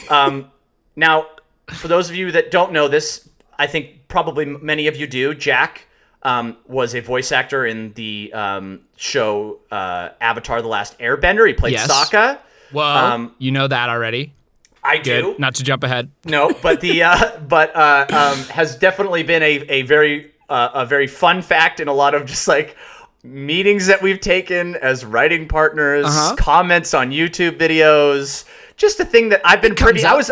Now, for those of you that don't know this, I think probably many of you do. Jack was a voice actor in the show Avatar the Last Airbender. He played Sokka. Well, you know that already. I do. Good. Not to jump ahead. No, but has definitely been a very fun fact in a lot of just like meetings that we've taken as writing partners, comments on YouTube videos, just a thing that I've been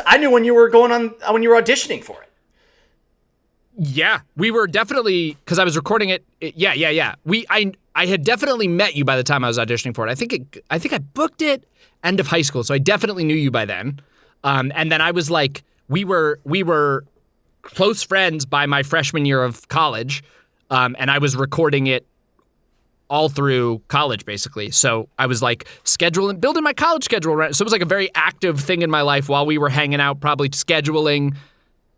I knew when you were when you were auditioning for it. Yeah, we were definitely, because I was recording it. Yeah. I had definitely met you by the time I was auditioning for it. I think I booked it end of high school, so I definitely knew you by then. And then I was like, we were close friends by my freshman year of college, and I was recording it all through college, basically. So I was like building my college schedule. Right? So it was like a very active thing in my life while we were hanging out, probably scheduling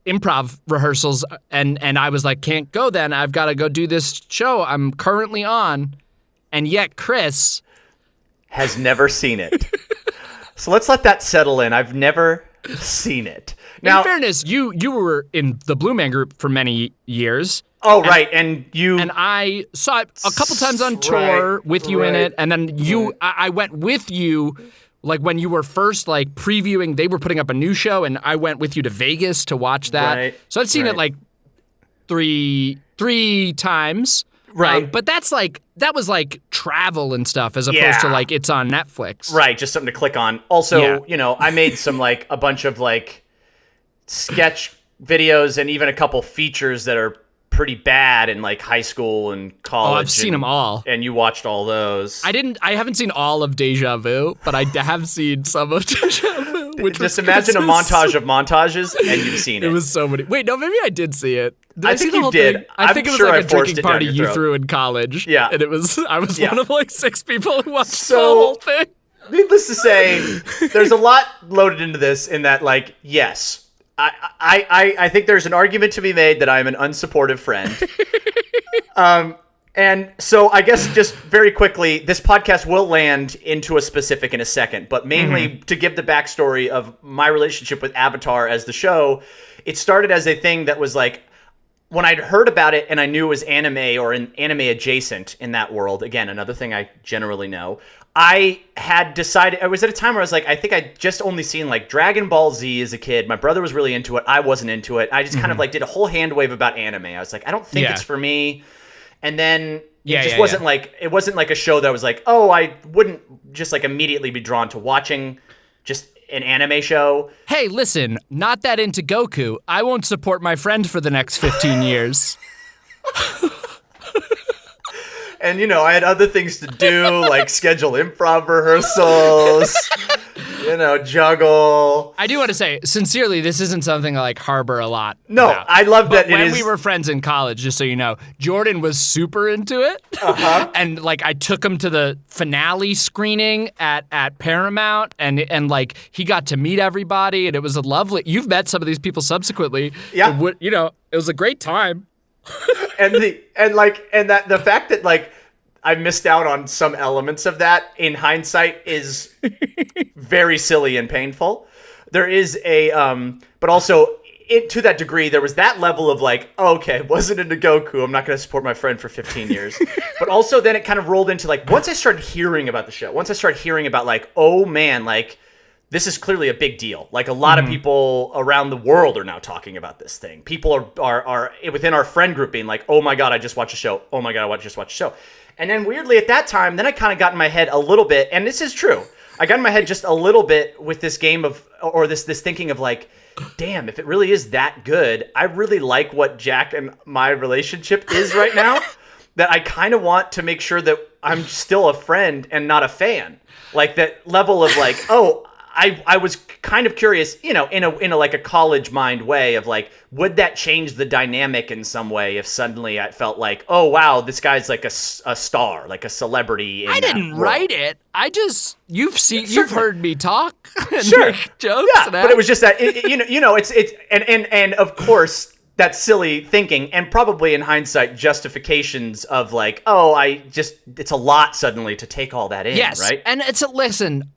improv rehearsals. And I was like, can't go then. I've got to go do this show I'm currently on. And yet Chris has never seen it. So let's let that settle in. I've never seen it. Now, in fairness, you were in the Blue Man Group for many years. Oh, right. And I saw it a couple times on tour with you in it. And then I went with you, like when you were first like previewing, they were putting up a new show, and I went with you to Vegas to watch that. Right. So I've seen it like three times. Right. But that was like travel and stuff as opposed to like it's on Netflix. Right. Just something to click on. Also, I made some like a bunch of like sketch videos and even a couple features that are pretty bad in like high school and college. Oh, I've seen them all. And you watched all those. I haven't seen all of Deja Vu, but I have seen some of Deja Vu. Just imagine a montage of montages and you've seen it. It was so many. Wait, no, maybe I did see it. I think you did. I think it was like a drinking party you threw in college. Yeah. And I was one of like 6 people who watched the whole thing. Needless to say, there's a lot loaded into this in that, like, yes, I think there's an argument to be made that I'm an unsupportive friend. And so I guess just very quickly, this podcast will land into a specific in a second, but mainly to give the backstory of my relationship with Avatar as the show, it started as a thing that was like, when I'd heard about it and I knew it was anime or an anime adjacent in that world, again, another thing I generally know, I had decided, I was at a time where I was like, I think I'd just only seen like Dragon Ball Z as a kid. My brother was really into it. I wasn't into it. I just kind of like did a whole hand wave about anime. I was like, I don't think it's for me. And then it wasn't like a show that I was like, oh, I wouldn't just like immediately be drawn to watching just an anime show. Hey, listen, not that into Goku. I won't support my friend for the next 15 years. And, I had other things to do, like schedule improv rehearsals, juggle. I do want to say, sincerely, this isn't something I like harbor a lot. No, about. I love that when we were friends in college, just so you know, Jordan was super into it. And like I took him to the finale screening at Paramount and like he got to meet everybody and it was a lovely, you've met some of these people subsequently. Yeah. It was a great time. and the fact that like I missed out on some elements of that in hindsight is very silly and painful. There is but also to that degree, there was that level of like, okay, wasn't into Goku. I'm not going to support my friend for 15 years. But also then it kind of rolled into like, once I started hearing about the show, once I started hearing about like, oh man, like this is clearly a big deal. Like a lot of people around the world are now talking about this thing. People are within our friend group being like, oh my God, I just watched a show. Oh my God, I just watched a show. And then weirdly at that time, then I kind of got in my head a little bit, and this is true. I got in my head just a little bit with this game of, or this thinking of like, damn, if it really is that good, I really like what Jack and my relationship is right now, that I kind of want to make sure that I'm still a friend and not a fan. Like that level of like, oh, I was kind of curious, in a like a college mind way of like, would that change the dynamic in some way if suddenly I felt like, oh wow, this guy's like a star, like a celebrity. I didn't write it. I just you've heard me talk and sure. make jokes. Yeah, but it was just that it's and of course that's silly thinking, and probably in hindsight justifications of like, oh, it's a lot suddenly to take all that in. Yes, right? And listen.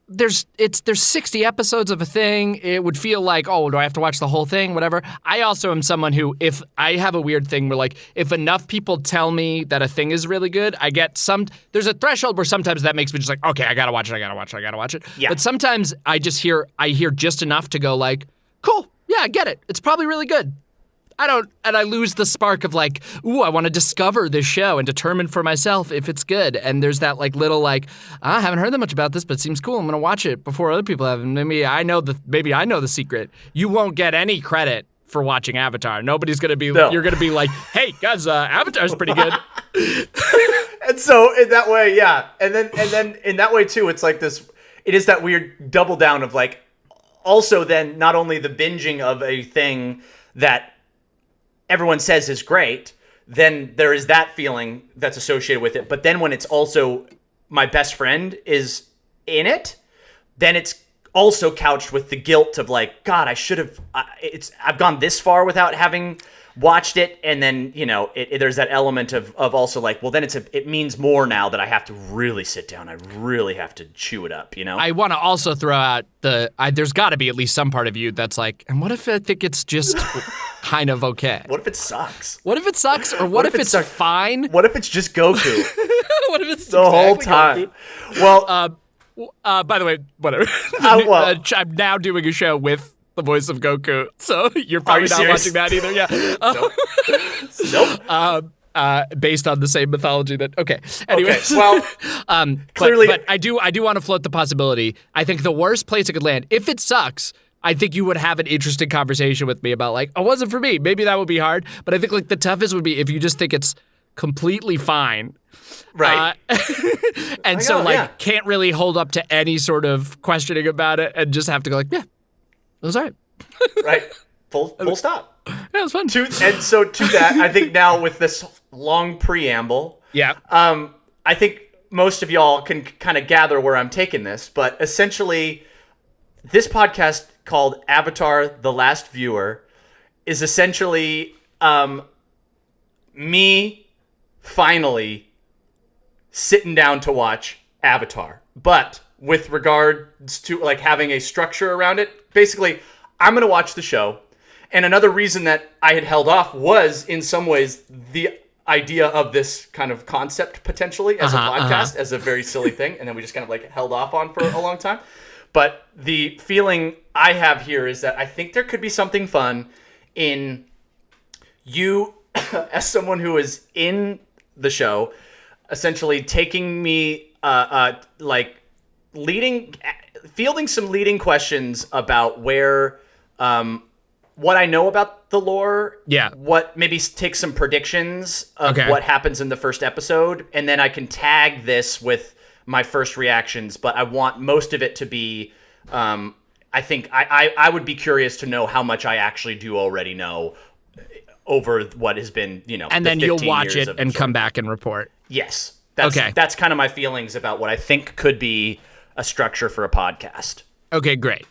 There's 60 episodes of a thing. It would feel like, oh, do I have to watch the whole thing? Whatever. I also am someone who, if I have a weird thing where like, if enough people tell me that a thing is really good, I get there's a threshold where sometimes that makes me just like, okay, I gotta watch it. Yeah. But sometimes I hear just enough to go like, cool, yeah, I get it. It's probably really good. I lose the spark of like, ooh, I want to discover this show and determine for myself if it's good. And there's that like little like, I haven't heard that much about this, but it seems cool. I'm gonna watch it before other people have. And maybe I know the secret. You won't get any credit for watching Avatar. Nobody's gonna be. No. You're gonna be like, hey guys, Avatar's pretty good. And so in that way, yeah, and then in that way too, it's like this. It is that weird double down of like, also then not only the binging of a thing that everyone says is great, then there is that feeling that's associated with it. But then when it's also my best friend is in it, then it's also couched with the guilt of like, God, I should have, I've gone this far without having watched it. And then, there's that element of also like, well, then it means more now that I have to really sit down. I really have to chew it up, I want to also throw out there's got to be at least some part of you that's like, and what if I think it's just kind of okay? What if it sucks? What if it sucks? Or what if it's fine? What if it's just Goku? What if it's the whole time? Goku? Well, by the way, whatever. I'm now doing a show with the voice of Goku, so you're probably not watching that either. Yeah. Nope. Based on the same mythology that. Okay. Anyways. Okay. Well, clearly, but I do want to float the possibility. I think the worst place it could land, if it sucks, I think you would have an interesting conversation with me about like, oh, it wasn't for me. Maybe that would be hard. But I think like the toughest would be if you just think it's completely fine. Right. And can't really hold up to any sort of questioning about it and just have to go like, yeah, it was all right. Right. Full stop. Yeah, it was fun. And so to that, I think now with this long preamble, yeah. I think most of y'all can kind of gather where I'm taking this, but essentially this podcast called Avatar the Last Viewer is essentially me finally sitting down to watch Avatar. But with regards to like having a structure around it, basically I'm going to watch the show. And another reason that I had held off was in some ways the idea of this kind of concept potentially as a podcast, as a very silly thing. And then we just kind of like held off on for a long time. But the feeling I have here is that I think there could be something fun in you as someone who is in the show, essentially taking me fielding some leading questions about where what I know about the lore. Yeah. What maybe take some predictions of what happens in the first episode, and then I can tag this with my first reactions. But I want most of it to be. I think I would be curious to know how much I actually do already know over what has been, and then you'll watch it and come back and report. Yes. That's kind of my feelings about what I think could be a structure for a podcast. Okay, great.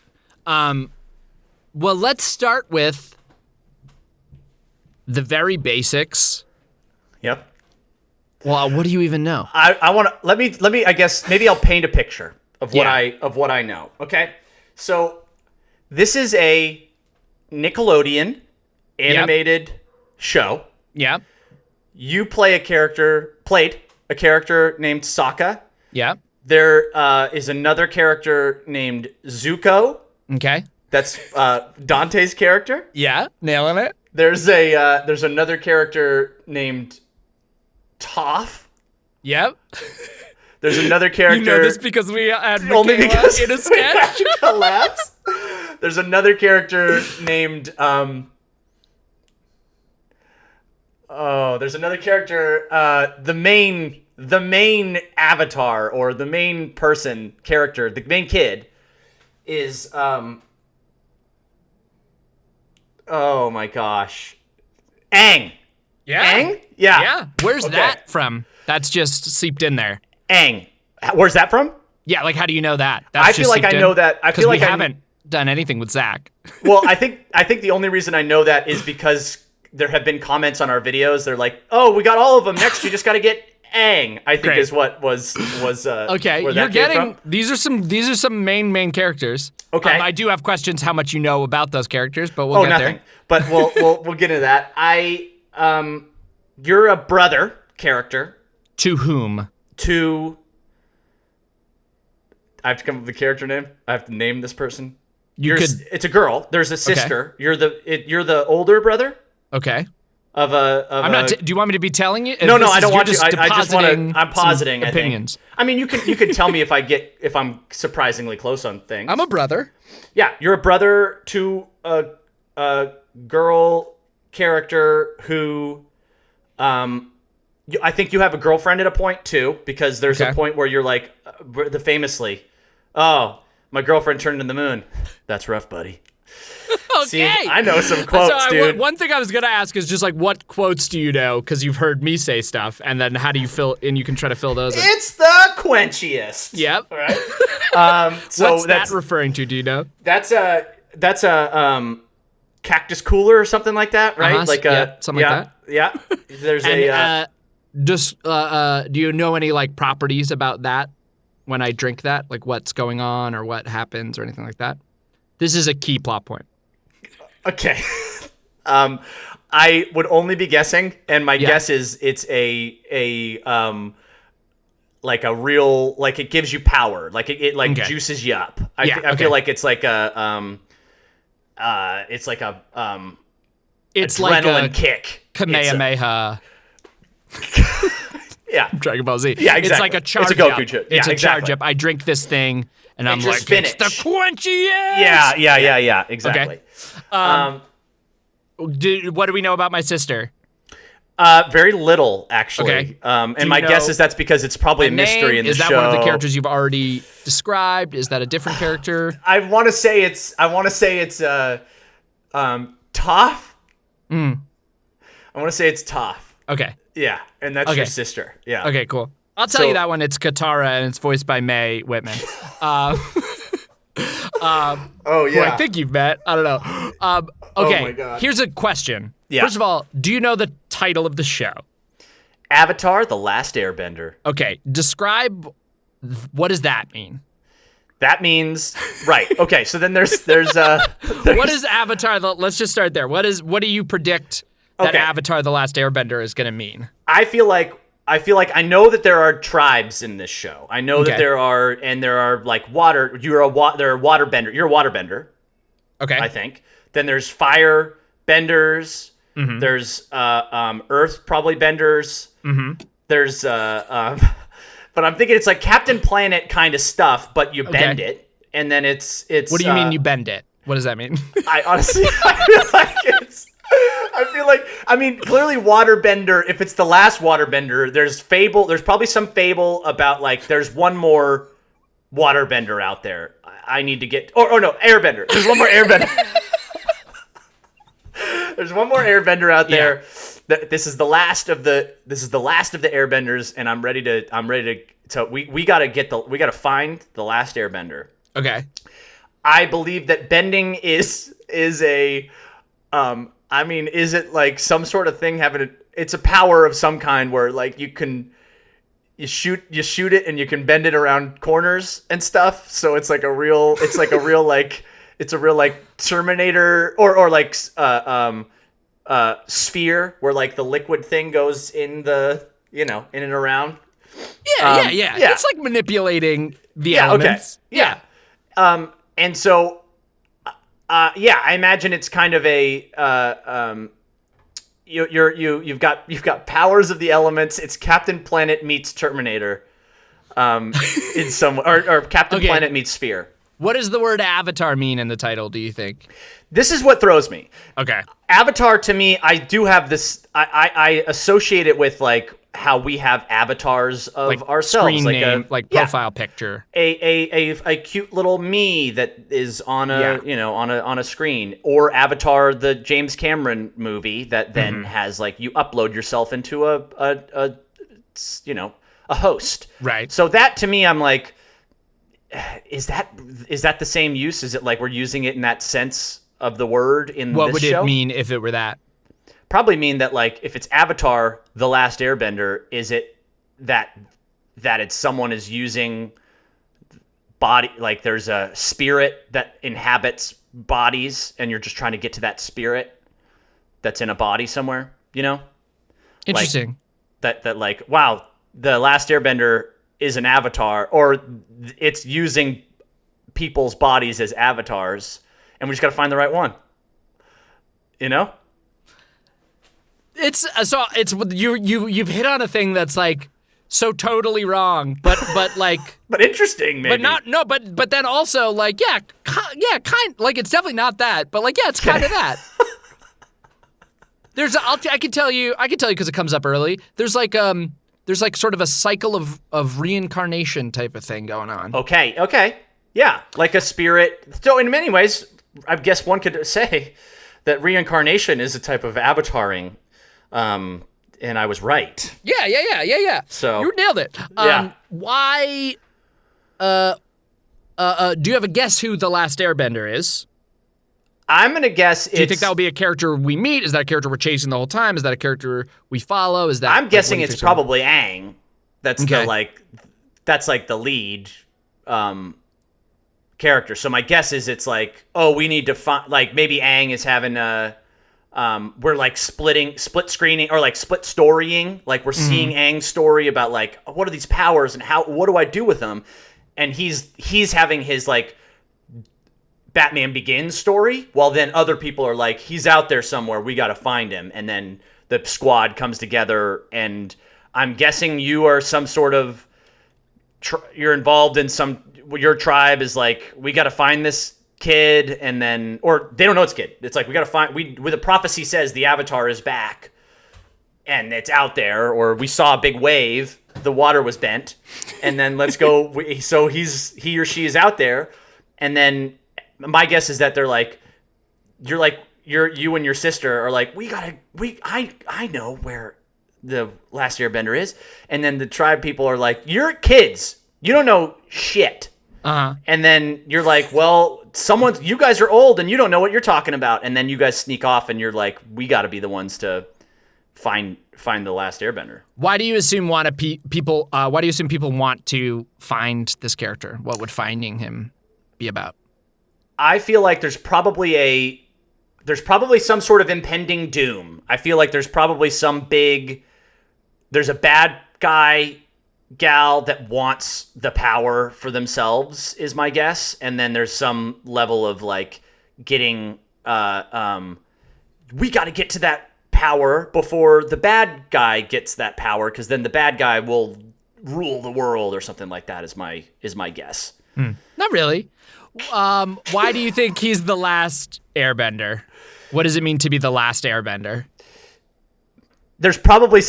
Well, let's start with the very basics. Yep. Well, what do you even know? I want to let me. I guess maybe I'll paint a picture of what I know. Okay, so this is a Nickelodeon animated show. Yeah. You played a character named Sokka. Yeah. There is another character named Zuko. Okay. That's Dante's character. Yeah, nailing it. There's another character named Toph. Yep. There's another character. You know this because we had only Michaela because in a sketch. Collapse. There's another character named there's another character. The main avatar or the main person character, the main kid, is oh my gosh, Aang. Yeah. Aang? Yeah. Yeah. Where's Okay. that from? That's just seeped in there. Aang. Where's that from? Yeah, like how do you know that? That's I feel just like I seeped in? know that. I 'Cause feel like we I haven't done anything with Zach. Well, I think the only reason I know that is because there have been comments on our videos. They're like, "Oh, we got all of them. Next, you just got to get Aang." I think Great. is what was Okay, where you're that came getting from. these are some main characters. Okay. I do have questions how much you know about those characters, but we'll Oh, get nothing. there. But we'll get into that. You're a brother character To whom? to. I have to come up with the character name. I have to name this person. It's a girl. There's a sister. You're the older brother Okay. of a. I'm not. Do you want me to be telling you? No, This I is- don't you're want you. I just want to. depositing I'm positing. some I think. opinions. I mean, you can tell me if I'm surprisingly close on things. I'm a brother. Yeah, you're a brother to a girl character who, I think you have a girlfriend at a point too, because there's Okay. a point where you're like, the famously, "Oh, my girlfriend turned into the moon." That's rough, buddy. Okay. See, I know some quotes, dude. One thing I was gonna ask is just like, what quotes do you know? Because you've heard me say stuff, and then how do you fill? And you can try to fill those in. It's the quenchiest. Yep. All right. So What's that referring to? Do you know? That's a cactus cooler or something like that, right? Uh-huh, yeah, something like that. Yeah. There's And do you know any like properties about that when I drink that? Like what's going on or what happens or anything like that? This is a key plot point. okay. I would only be guessing, and my guess is it's like a real, like it gives you power, like it like Okay. juices you up. I Okay. feel like it's like a it's like a It's adrenaline like a kick. Kamehameha Yeah. Dragon Ball Z. Yeah, exactly. It's like a charge It's a Goku up. chip. It's Yeah, a charge exactly. up. I drink this thing and I'm your like, it's the spinach. quenchiest. Yeah, exactly. What do we know about my sister? Very little, actually. Okay. And you my guess know is that's because it's probably a mystery Name? in the Is that show. one of the characters you've already described? Is that a different character? I want to say it's Toph. I want to say it's Toph. Okay. Yeah, and that's your Okay. sister. Yeah. Okay, cool. I'll tell So- you that one. It's Katara, and it's voiced by Mae Whitman. Oh Who I think you've met. I don't know. Okay, my God. here's a question. Yeah. First of all, do you know the title of the show? Avatar: The Last Airbender. Okay, describe what does that mean? That means right. Okay, so then there's What is Avatar? Let's just start there. What do you predict that Okay. Avatar: The Last Airbender is going to mean? I feel like I know that there are tribes in this show. I know that Okay. there are like water. There are waterbender. You're a waterbender, Okay. I think. Then there's fire benders. Mm-hmm. There's earth probably benders. There's but I'm thinking it's like Captain Planet kind of stuff, but you bend it, and then it's. What do you mean you bend it? What does that mean? I honestly, I mean, clearly waterbender, if it's the last waterbender, there's probably some fable about like, there's one more waterbender out there. I need to get, oh no, airbender. There's one more airbender. There's one more airbender out there. This is the last of the airbenders, and I'm ready to, so we gotta find the last airbender. Okay. I believe that bending is a I mean, is it like some sort of thing it's a power of some kind where like you shoot it and you can bend it around corners and stuff. So it's a real Terminator or like sphere where like the liquid thing goes in the, in and around. Yeah. It's like manipulating the elements. Okay. Yeah. And so, I imagine it's kind of a you've got powers of the elements. It's Captain Planet meets Terminator, in some or Captain Planet meets Sphere. What does the word avatar mean in the title, do you think? This is what throws me. Okay. Avatar, to me, I do have this. I associate it with like how we have avatars of Like ourselves, screen like name, like profile picture. a cute little me that is on a on a screen, or Avatar, the James Cameron movie that then has like you upload yourself into a host. Right. So that to me, I'm like, is that the same use? Is it like we're using it in that sense of the word in What this would show? it mean if it were that? Probably mean that like if it's Avatar the Last Airbender, is it that it's someone is using body, like there's a spirit that inhabits bodies and you're just trying to get to that spirit that's in a body somewhere, Interesting. Like, that like, wow, the Last Airbender is an avatar, or it's using people's bodies as avatars, and we just got to find the right one. It's you've hit on a thing that's like so totally wrong, but like but interesting, maybe. But then also like kind like it's definitely not that, but like it's kind of that. I can tell you because it comes up early. There's like sort of a cycle of reincarnation type of thing going on. Okay. Yeah, like a spirit. So in many ways, I guess one could say that reincarnation is a type of avataring. And I was right. Yeah. So you nailed it. Why? Do you have a guess who the Last Airbender is? I'm gonna guess. Do you think that will be a character we meet? Is that a character we're chasing the whole time? Is that a character we follow? Is that? I'm guessing it's probably Aang. That's that's like the lead character. So my guess is it's like, we need to find, like maybe Aang is having a. We're like split screening or like split storying. Like we're seeing Aang's story about like, what are these powers and what do I do with them? And he's having his like Batman Begins story, while then other people are like, he's out there somewhere, we got to find him. And then the squad comes together, and I'm guessing you are some sort of, you're involved in your tribe is like, we got to find this kid, and then, or they don't know it's kid. It's like, we got to find, where the prophecy says the Avatar is back and it's out there, or we saw a big wave, the water was bent, and then let's go. So he or she is out there, and then my guess is that they're like, you and your sister are like, I know where the Last Airbender is, and then the tribe people are like, you're kids, you don't know shit. And then you're like, well, you guys are old and you don't know what you're talking about. And then you guys sneak off and you're like, we got to be the ones to find the Last Airbender. Why do you assume people want to find this character? What would finding him be about? I feel like there's probably some sort of impending doom. I feel like there's probably there's a bad guy, gal that wants the power for themselves, is my guess. And then there's some level of like getting, we got to get to that power before the bad guy gets that power, because then the bad guy will rule the world or something like that, is my guess. Not really. Why do you think he's the last airbender? What does it mean to be the last airbender? There's probably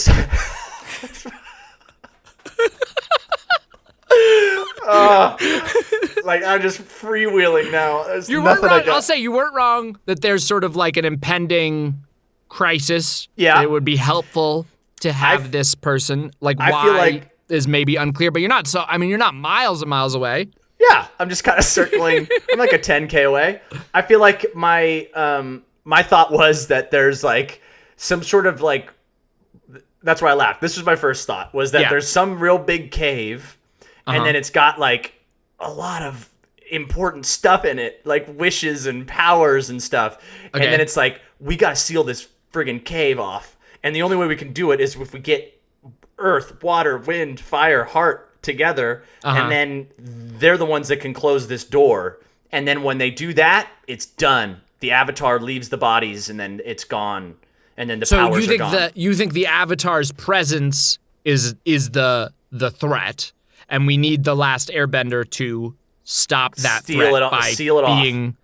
like I'm just freewheeling now. There's you weren't wrong. I'll say you weren't wrong that there's sort of like an impending crisis. Yeah, it would be helpful to have this person. Like, I feel like is maybe unclear, but you're not. So I mean, you're not miles and miles away. Yeah, I'm just kind of circling. I'm like a 10K away. I feel like my thought was that there's like some sort of like. That's why I laughed. This was my first thought, was that there's some real big cave, and then it's got like a lot of important stuff in it, like wishes and powers and stuff. Okay. And then it's like, we got to seal this friggin' cave off. And the only way we can do it is if we get earth, water, wind, fire, heart together, and then they're the ones that can close this door. And then when they do that, it's done. The Avatar leaves the bodies, and then it's gone. And then the powers are gone. You think the Avatar's presence is the threat, and we need the Last Airbender to stop that threat by being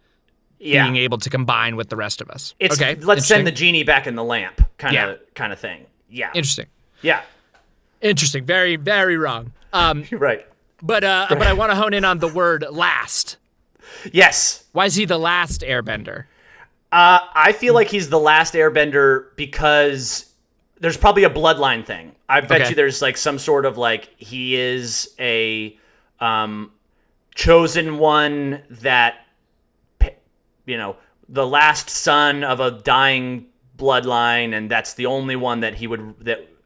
able to combine with the rest of us. Okay, let's send the genie back in the lamp, kind of thing. Yeah, interesting. Yeah, interesting. Very, very wrong. Right. But I want to hone in on the word last. Yes. Why is he the last Airbender? I feel like he's the last Airbender because there's probably a bloodline thing. I bet you there's like some sort of like he is a chosen one that, you know, the last son of a dying bloodline, and that's the only one that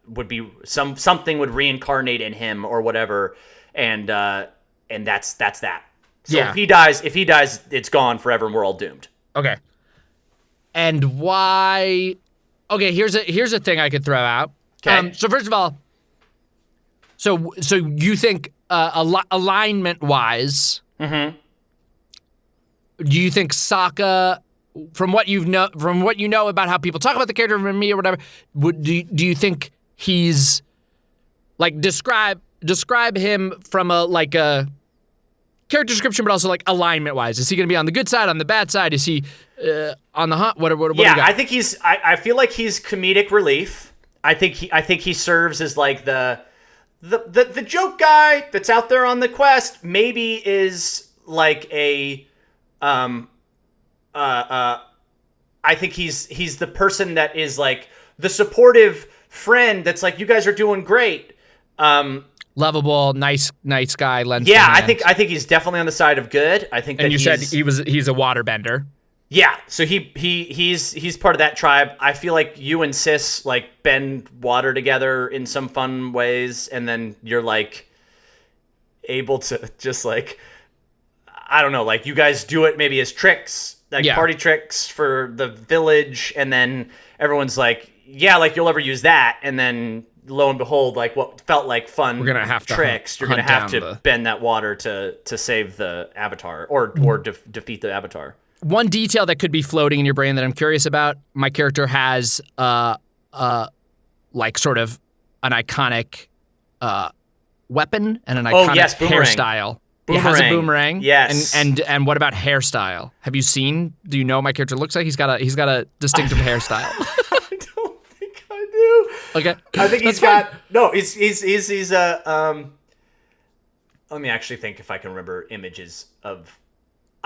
would be something would reincarnate in him or whatever, and that's that. So if he dies, it's gone forever, and we're all doomed. Okay. And why? Okay, here's a thing I could throw out. Okay. So first of all, so you think alignment wise, do you think Sokka, from what you know about how people talk about the character from me or whatever, do you think he's like describe him from a character description, but also like alignment wise? Is he going to be on the good side, on the bad side? Is he on the hot? What do you got? I think he's. I feel like he's comedic relief. I think he serves as like the joke guy that's out there on the quest. Maybe is like a I think he's the person that is like the supportive friend that's like, you guys are doing great. Lovable, nice guy. I think he's definitely on the side of good. I think. And you said he's a waterbender. Yeah, so he's part of that tribe. I feel like you and Sis like bend water together in some fun ways, and then you're like able to just like, I don't know, like you guys do it maybe as tricks, like party tricks for the village, and then everyone's like, yeah, like you'll ever use that, and then lo and behold, like what felt like fun We're gonna have tricks, you're gonna have to bend that water to save the Avatar or defeat the Avatar. One detail that could be floating in your brain that I'm curious about: my character has like sort of an iconic weapon and an iconic hairstyle. He has a boomerang. Yes. And what about hairstyle? Have you seen? Do you know what my character looks like? He's got a distinctive hairstyle. I don't think I do. Okay. I think he's got no. He's let me actually think if I can remember images of.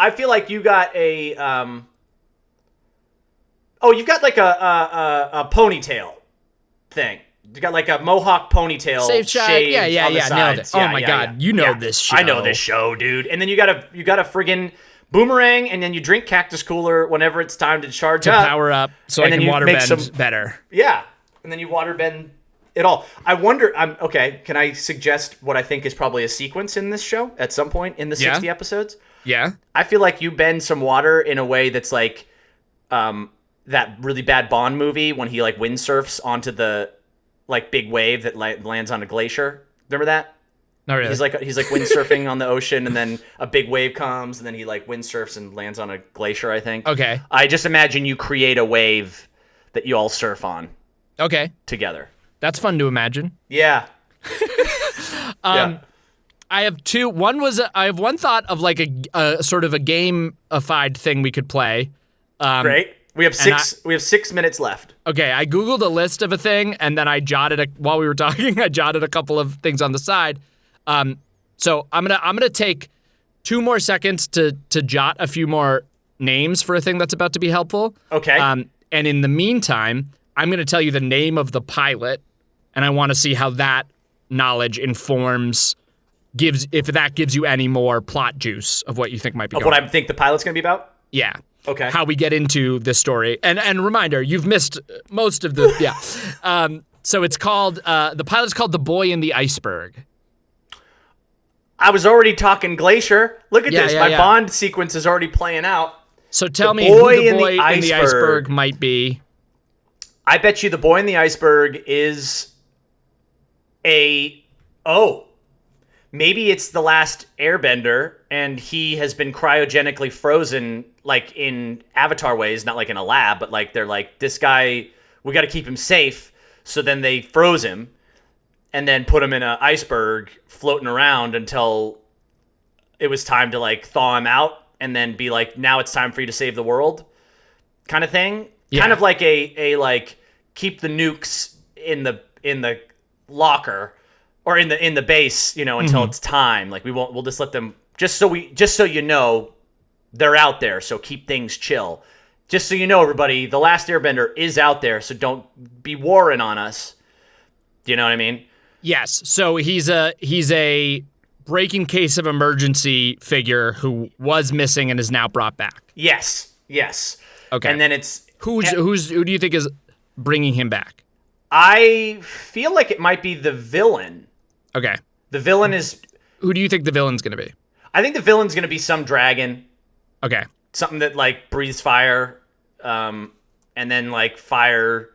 I feel like you got a you've got like a ponytail thing. You got like a mohawk ponytail. Shaved yeah, nailed it. Oh my god, you know this show. I know this show, dude. And then you got a friggin' boomerang, and then you drink Cactus Cooler whenever it's time to charge up. To power up, so I can water bend better. Yeah, and then you water bend it all. I wonder, okay, can I suggest what I think is probably a sequence in this show at some point in the 60 episodes? Yeah. I feel like you bend some water in a way that's like that really bad Bond movie when he like windsurfs onto the like big wave that lands on a glacier. Remember that? Not really. He's like windsurfing on the ocean, and then a big wave comes, and then he like windsurfs and lands on a glacier, I think. Okay. I just imagine you create a wave that you all surf on. Okay. Together. That's fun to imagine. Yeah. Yeah. I have two. I have one thought of like a sort of a gamified thing we could play. Great. We have 6 minutes left. Okay, I Googled a list of a thing, and then I jotted while we were talking, I jotted a couple of things on the side. So I'm gonna take 2 more seconds to jot a few more names for a thing that's about to be helpful. Okay. And in the meantime, I'm gonna tell you the name of the pilot, and I want to see how that knowledge if that gives you any more plot juice of what you think might be going on. What I think the pilot's gonna be about? Yeah. Okay. How we get into this story. And reminder, you've missed most of the so it's called the pilot's called The Boy in the Iceberg. I was already talking Glacier. Look at this. My Bond sequence is already playing out. So tell me who the boy in the iceberg might be. I bet you the boy in the iceberg is Maybe it's the last Airbender, and he has been cryogenically frozen, like in Avatar ways, not like in a lab, but like they're like, this guy, we got to keep him safe. So then they froze him, and then put him in an iceberg floating around until it was time to like thaw him out, and then be like, now it's time for you to save the world, kind of thing. Yeah. Kind of like a like keep the nukes in the locker. Or in the base, until it's time. Like we'll just let them just so you know they're out there. So keep things chill. Just so you know, everybody, the Last Airbender is out there. So don't be warring on us. Do you know what I mean? Yes. So he's a breaking case of emergency figure who was missing and is now brought back. Yes. Okay. And then it's who do you think is bringing him back? I feel like it might be the villain. Okay. The villain is... Who do you think the villain's going to be? I think the villain's going to be some dragon. Okay. Something that, like, breathes fire, and then, like, fire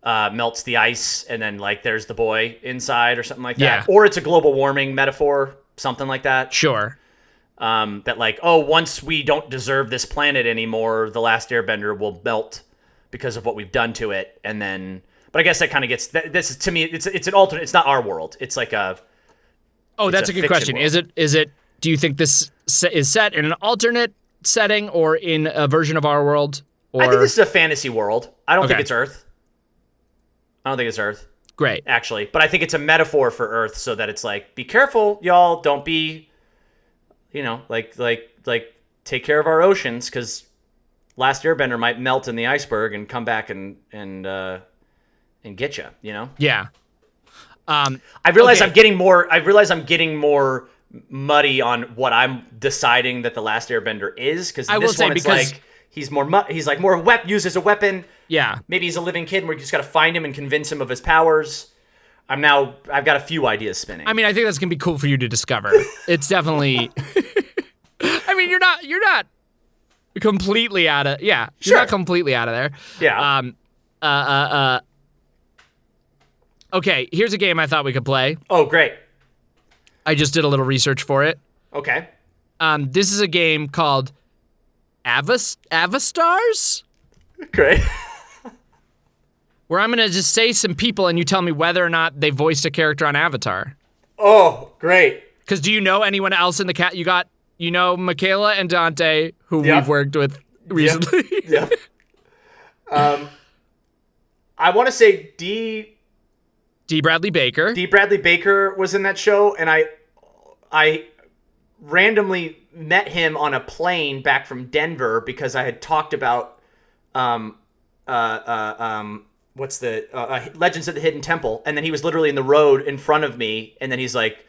melts the ice, and then, like, there's the boy inside or something like that. Yeah. Or it's a global warming metaphor, something like that. Sure. That, like, once we don't deserve this planet anymore, the Last Airbender will melt because of what we've done to it, and then... But I guess that kind of gets this is, to me. It's an alternate. It's not our world. It's like a. Oh, that's a good question. World. Is it? Do you think this is set in an alternate setting or in a version of our world? Or... I think this is a fantasy world. I don't think it's Earth. Great, actually, but I think it's a metaphor for Earth, so that it's like, be careful, y'all. Don't be, like take care of our oceans, because Last Airbender might melt in the iceberg and come back and get you, Yeah. I realize I'm getting more muddy on what I'm deciding that the Last Airbender is, because this one it's like he's like more used as a weapon. Yeah. Maybe he's a living kid, and we just got to find him and convince him of his powers. I've got a few ideas spinning. I mean, I think that's gonna be cool for you to discover. It's definitely. I mean, you're not completely out of. Yeah. You're not completely out of there. Yeah. Okay, here's a game I thought we could play. Oh, great. I just did a little research for it. Okay. This is a game called Avastars? Great. Where I'm going to just say some people and you tell me whether or not they voiced a character on Avatar. Oh, great. Because do you know anyone else in the cat? You know Michaela and Dante, who we've worked with recently. Yep. I want to say D. Bradley Baker. D. Bradley Baker was in that show, and I randomly met him on a plane back from Denver because I had talked about what's the Legends of the Hidden Temple, and then he was literally in the road in front of me, and then he's like,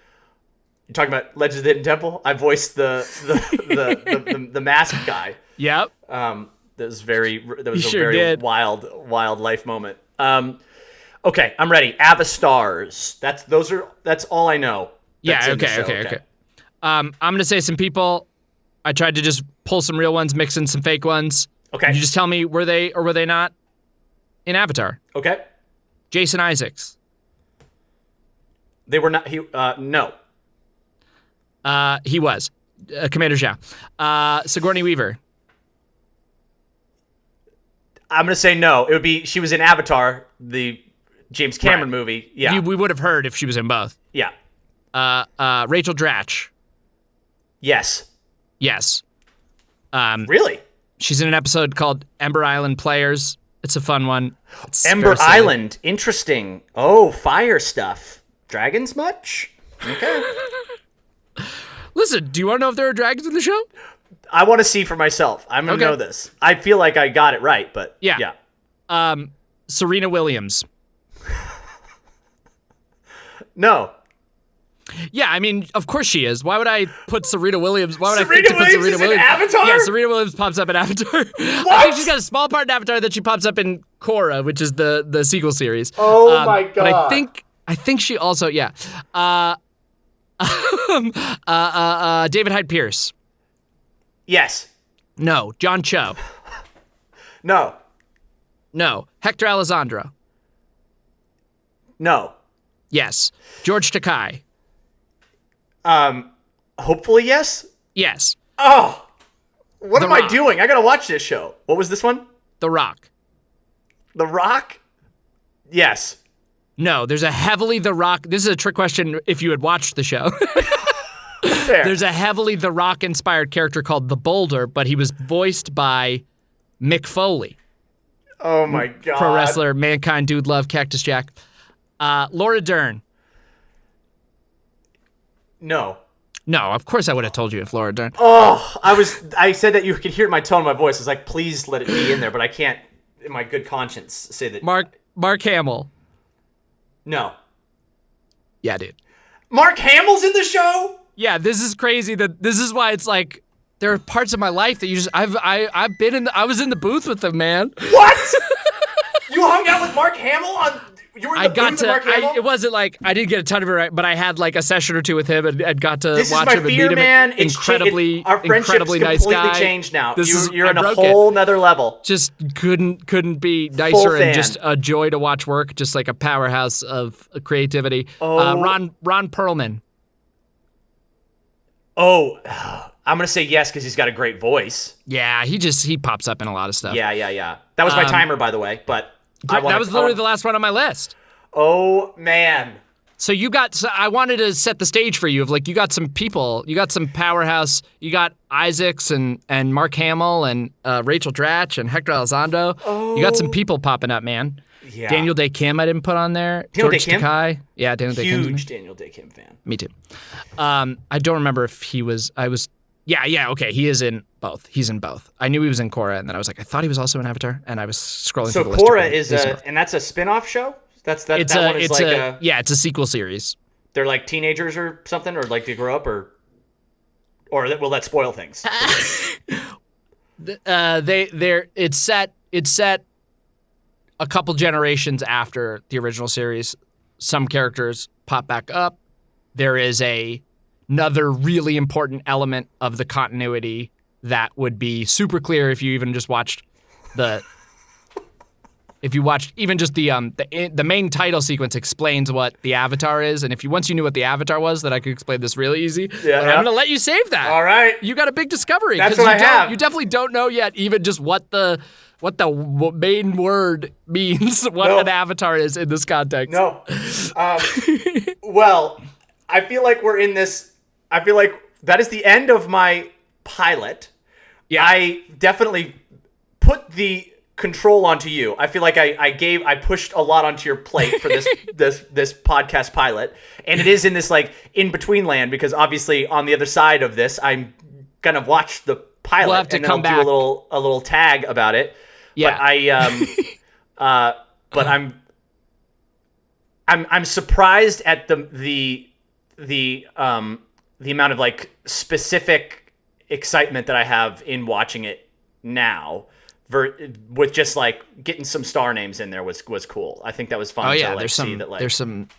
"You're talking about Legends of the Hidden Temple?" I voiced the masked guy. Yep. That was a very wild life moment. Okay, I'm ready. Avastars. That's all I know. Okay. I'm gonna say some people. I tried to just pull some real ones, mix in some fake ones. Okay. You just tell me were they or were they not in Avatar? Okay. Jason Isaacs. They were not. No. He was. Commander Zhao. Sigourney Weaver. I'm gonna say no. It would be. She was in Avatar, the James Cameron movie. Yeah. We would have heard if she was in both. Yeah. Rachel Dratch. Yes. Really? She's in an episode called Ember Island Players. It's a fun one. Ember Island. Interesting. Oh, fire stuff. Dragons much? Okay. Listen, do you want to know if there are dragons in the show? I want to see for myself. I'm going to know this. I feel like I got it right, but yeah. Serena Williams. No. Yeah, I mean, of course she is. Why would I put Serena Williams? Why would Serena I think to put Serena Williams in Avatar? Yeah, Serena Williams pops up in Avatar. What? I think she's got a small part in Avatar that she pops up in Korra, which is the sequel series. Oh my god! But I think she also David Hyde Pierce. Yes. No. John Cho. No. Hector Alessandro. No. Yes. George Takei. Hopefully, yes. Yes. Oh, what The am I Rock. doing? I gotta watch this show. What was this one? The Rock. The Rock? Yes. No, there's a heavily The Rock. This is a trick question if you had watched the show. Fair. There's a heavily The Rock inspired character called the Boulder, but he was voiced by Mick Foley, Oh my god. pro wrestler, Mankind, Dude Love, Cactus Jack. Laura Dern. No. No, of course I would have told you if Laura Dern. Oh, I said that you could hear my tone in my voice. I was like, please let it be in there, but I can't, in my good conscience, say that. Mark Hamill. No. Yeah, dude. Mark Hamill's in the show? Yeah, this is crazy. This is why it's like there are parts of my life that you just I've been in. I was in the booth with them, man. What? You hung out with Mark Hamill on. You were in the booth with Mark Hamill? It wasn't like I didn't get a ton of it right, but I had like a session or two with him and got to This watch is my him and fear, meet him. man. Our friendship's nice completely guy. changed now. You're I on a broke whole it. nother level. Just couldn't be Full nicer fan. and just a joy to watch work. Just like a powerhouse of creativity. Oh. Ron Perlman. Oh, I'm gonna say yes because he's got a great voice. Yeah, he pops up in a lot of stuff. Yeah. That was my timer, by the way. But that was literally the last one on my list. Oh man. So I wanted to set the stage for you of like, you got some people, you got some powerhouse, you got Isaacs and Mark Hamill and Rachel Dratch and Hector Elizondo. Oh. You got some people popping up, man. Yeah. Daniel Day Kim I didn't put on there. Daniel George Dae Kim? Takei. Yeah, Daniel Day Kim. Huge Daniel Day Kim fan. Me too. I don't remember if he was, yeah, okay, he is in both. He's in both. I knew he was in Korra, and then I was like, I thought he was also in Avatar, and I was scrolling So through the list. Korra is and that's a spin-off show? That one is it's a sequel series. They're like teenagers or something, or like they grow up, or will that spoil things? It's set a couple generations after the original series. Some characters pop back up. There is another really important element of the continuity that would be super clear if you even just watched even just the main title sequence explains what the Avatar is, and once you knew what the Avatar was, then I could explain this really easy. Yeah. But I'm gonna let you save that. All right. You got a big discovery. That's 'cause what I have. You definitely don't know yet, even just what the main word means, what an avatar is in this context. No. Well, I feel like we're in this. I feel like that is the end of my pilot. Yeah. I definitely put the control onto you. I feel like I pushed a lot onto your plate for this this podcast pilot, and it is in this like in between land because obviously on the other side of this, I'm gonna watch the pilot We'll have to and then come I'll back. do a little tag about it. Yeah. But I'm surprised at the amount of like specific excitement that I have in watching it now. With just like getting some star names in there was cool. I think that was fun. Oh yeah, to, like, see that, like, there's an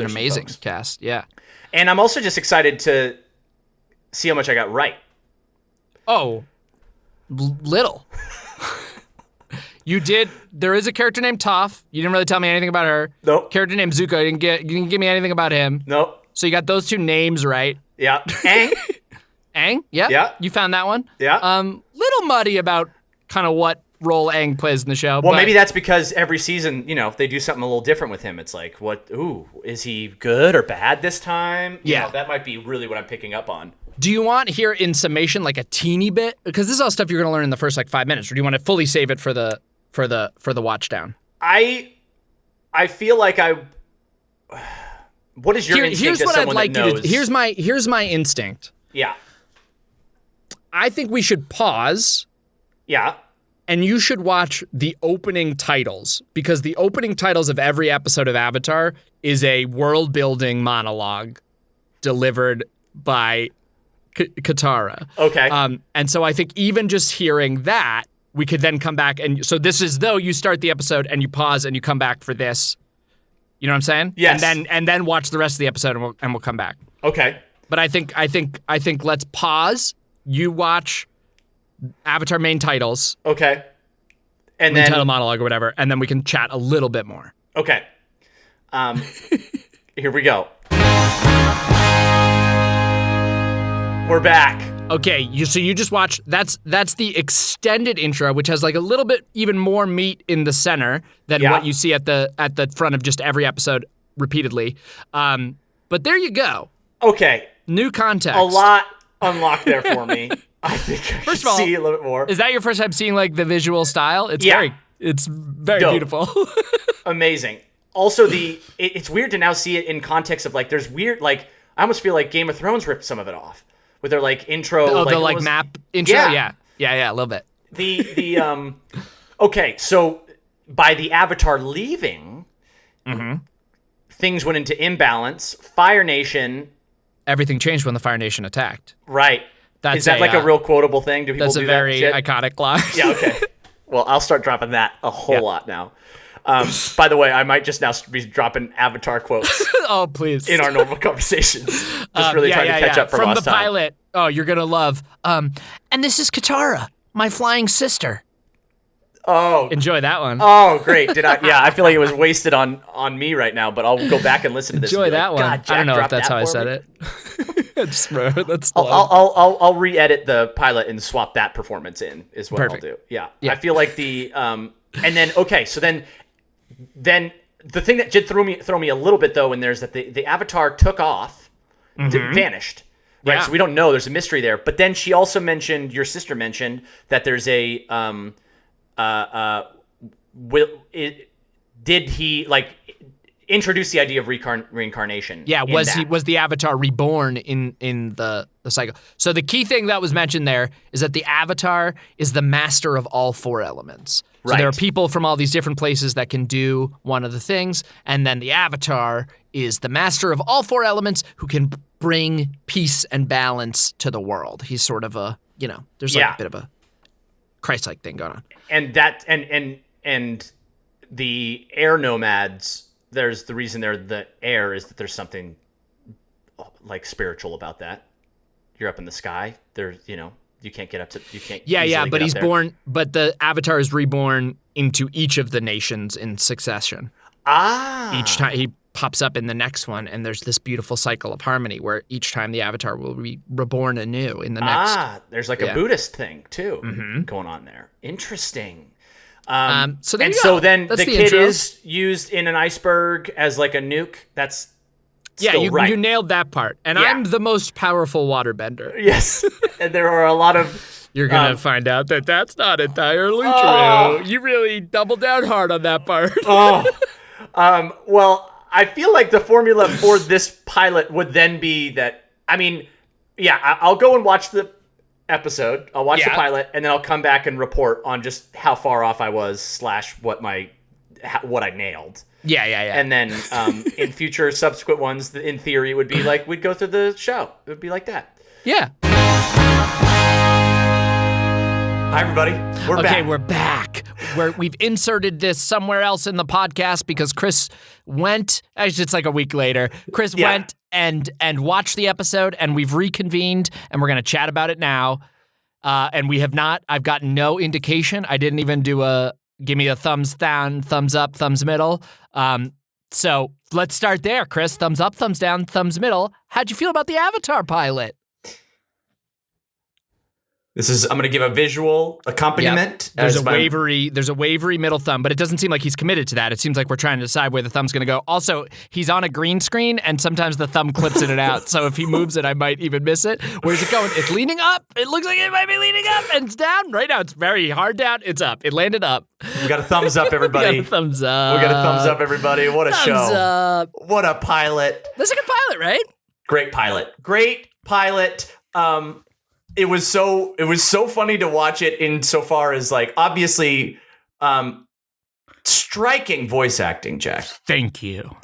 amazing folks. cast. Yeah. And I'm also just excited to see how much I got right. Oh, little. You did. There is a character named Toph. You didn't really tell me anything about her. Nope. Character named Zuko. You didn't give me anything about him. Nope. So you got those two names right. Yeah. Aang. Aang. Yeah. Yeah. You found that one. Yeah. Little muddy about kind of what role Aang plays in the show. Well, but maybe that's because every season, if they do something a little different with him, it's like, is he good or bad this time? Yeah. That might be really what I'm picking up on. Do you want here in summation like a teeny bit? Because this is all stuff you're going to learn in the first like 5 minutes. Or do you want to fully save it for the watch down? I feel like what is your instinct here's as what someone I'd like that you knows? to. Here's my instinct. Yeah. I think we should pause. Yeah. And you should watch the opening titles, because the opening titles of every episode of Avatar is a world-building monologue delivered by Katara. Okay. And so I think even just hearing that, we could then come back. And so this is though you start the episode and you pause and you come back for this. You know what I'm saying? Yes. And then watch the rest of the episode and we'll come back. Okay. But I think let's pause. You watch Avatar main titles. Okay. And main then title monologue or whatever, and then we can chat a little bit more. Okay. Here we go. We're back. Okay, so you just watched, that's the extended intro, which has like a little bit even more meat in the center than what you see at the front of just every episode repeatedly. But there you go. Okay. New context. A lot unlocked there for me. I think I should see a little bit more. Is that your first time seeing like the visual style? It's very dope. Beautiful. Amazing. Also, it's weird to now see it in context of like there's weird like I almost feel like Game of Thrones ripped some of it off with their like intro. Oh, the like map intro. Yeah, a little bit. Okay, so by the Avatar leaving, things went into imbalance. Fire Nation. Everything changed when the Fire Nation attacked. Right. Is that like a real quotable thing? Do people do that? That's a very iconic line. Yeah. Okay. Well, I'll start dropping that a whole lot now. By the way, I might just now be dropping Avatar quotes. Oh, please. In our normal conversations. Just really trying to catch up from lost time. From the pilot. Oh, you're going to love. And this is Katara, my flying sister. Oh. Enjoy that one. Oh, great. Did I? Yeah, I feel like it was wasted on me right now, but I'll go back and listen to this. Enjoy that one. God, Jack, I don't know if that's how I said it. I'll re-edit the pilot and swap that performance in is what I'll do. Yeah. I feel like and then okay, so then the thing that did throw me a little bit though, and there's that the Avatar took off, vanished. Right, so we don't know. There's a mystery there. But then she also mentioned, your sister mentioned that there's a did he like introduce the idea of reincarnation? Yeah, was the Avatar reborn in the cycle? So the key thing that was mentioned there is that the Avatar is the master of all four elements. So there are people from all these different places that can do one of the things, and then the Avatar is the master of all four elements who can bring peace and balance to the world. He's sort of a, there's like a bit of a Christ-like thing going on. And that and the air nomads, there's the reason they're the air is that there's something like spiritual about that. You're up in the sky. There's, you can't get up to, you can't. Yeah, but he's born, but the Avatar is reborn into each of the nations in succession. Each time he pops up in the next one, and there's this beautiful cycle of harmony where each time the Avatar will be reborn anew in the next. There's like a Buddhist thing too going on there. Interesting. So then the kid intro. Is used in an iceberg as like a nuke. That's you nailed that part. And I'm the most powerful waterbender. Yes, and there are a lot of. You're gonna find out that that's not entirely true. You really doubled down hard on that part. Well, I feel like the formula for this pilot would then be that. I mean, I'll go and watch the episode. I'll watch the pilot, and then I'll come back and report on just how far off I was / what I nailed. Yeah. And then in future subsequent ones, in theory, it would be like we'd go through the show. It would be like that. Yeah. Hi, everybody. We're back. Okay, we're back. We've inserted this somewhere else in the podcast because Chris went. Actually, it's like a week later. Chris went and watched the episode, and we've reconvened, and we're going to chat about it now. And we have not. I've gotten no indication. I didn't even do give me a thumbs down, thumbs up, thumbs middle. So let's start there, Chris. Thumbs up, thumbs down, thumbs middle. How'd you feel about the Avatar pilot? I'm going to give a visual accompaniment. Yep. There's a wavery middle thumb, but it doesn't seem like he's committed to that. It seems like we're trying to decide where the thumb's going to go. Also, he's on a green screen, and sometimes the thumb clips in and out. So if he moves it, I might even miss it. Where's it going? It's leaning up. It looks like it might be leaning up, and it's down. Right now, it's very hard down. It's up. It landed up. We got a thumbs up, everybody. We got a thumbs up. Everybody. What a thumbs show. Up. What a pilot. That's a good pilot, right? Great pilot. It was so funny to watch it insofar as like obviously striking voice acting, Jack. Thank you.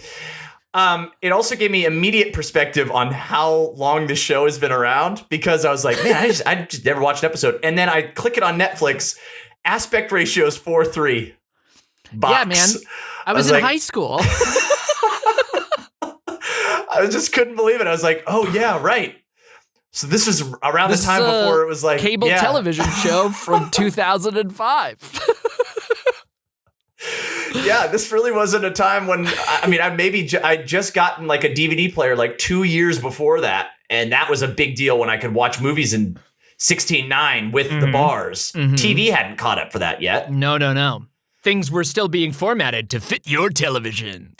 It also gave me immediate perspective on how long the show has been around because I was like, man, I just never watched an episode. And then I click it on Netflix. Aspect ratio is 4:3. Yeah, man. I was in high school. I just couldn't believe it. I was like, oh yeah, right. So this was around the time before it was like cable television show from 2005. Yeah, this really wasn't a time when I'd just gotten like a DVD player like 2 years before that, and that was a big deal when I could watch movies in 16:9 with the bars. TV hadn't caught up for that yet. No. Things were still being formatted to fit your television.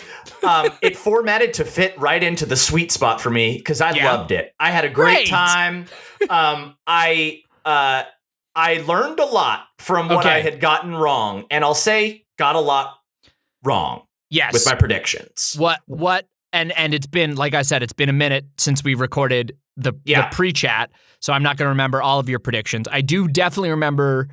It formatted to fit right into the sweet spot for me because I loved it. I had a great time. I learned a lot from what I had gotten wrong, and I'll say got a lot wrong. Yes, with my predictions. What? And it's been, like I said, it's been a minute since we recorded the pre-chat, so I'm not going to remember all of your predictions. I do definitely remember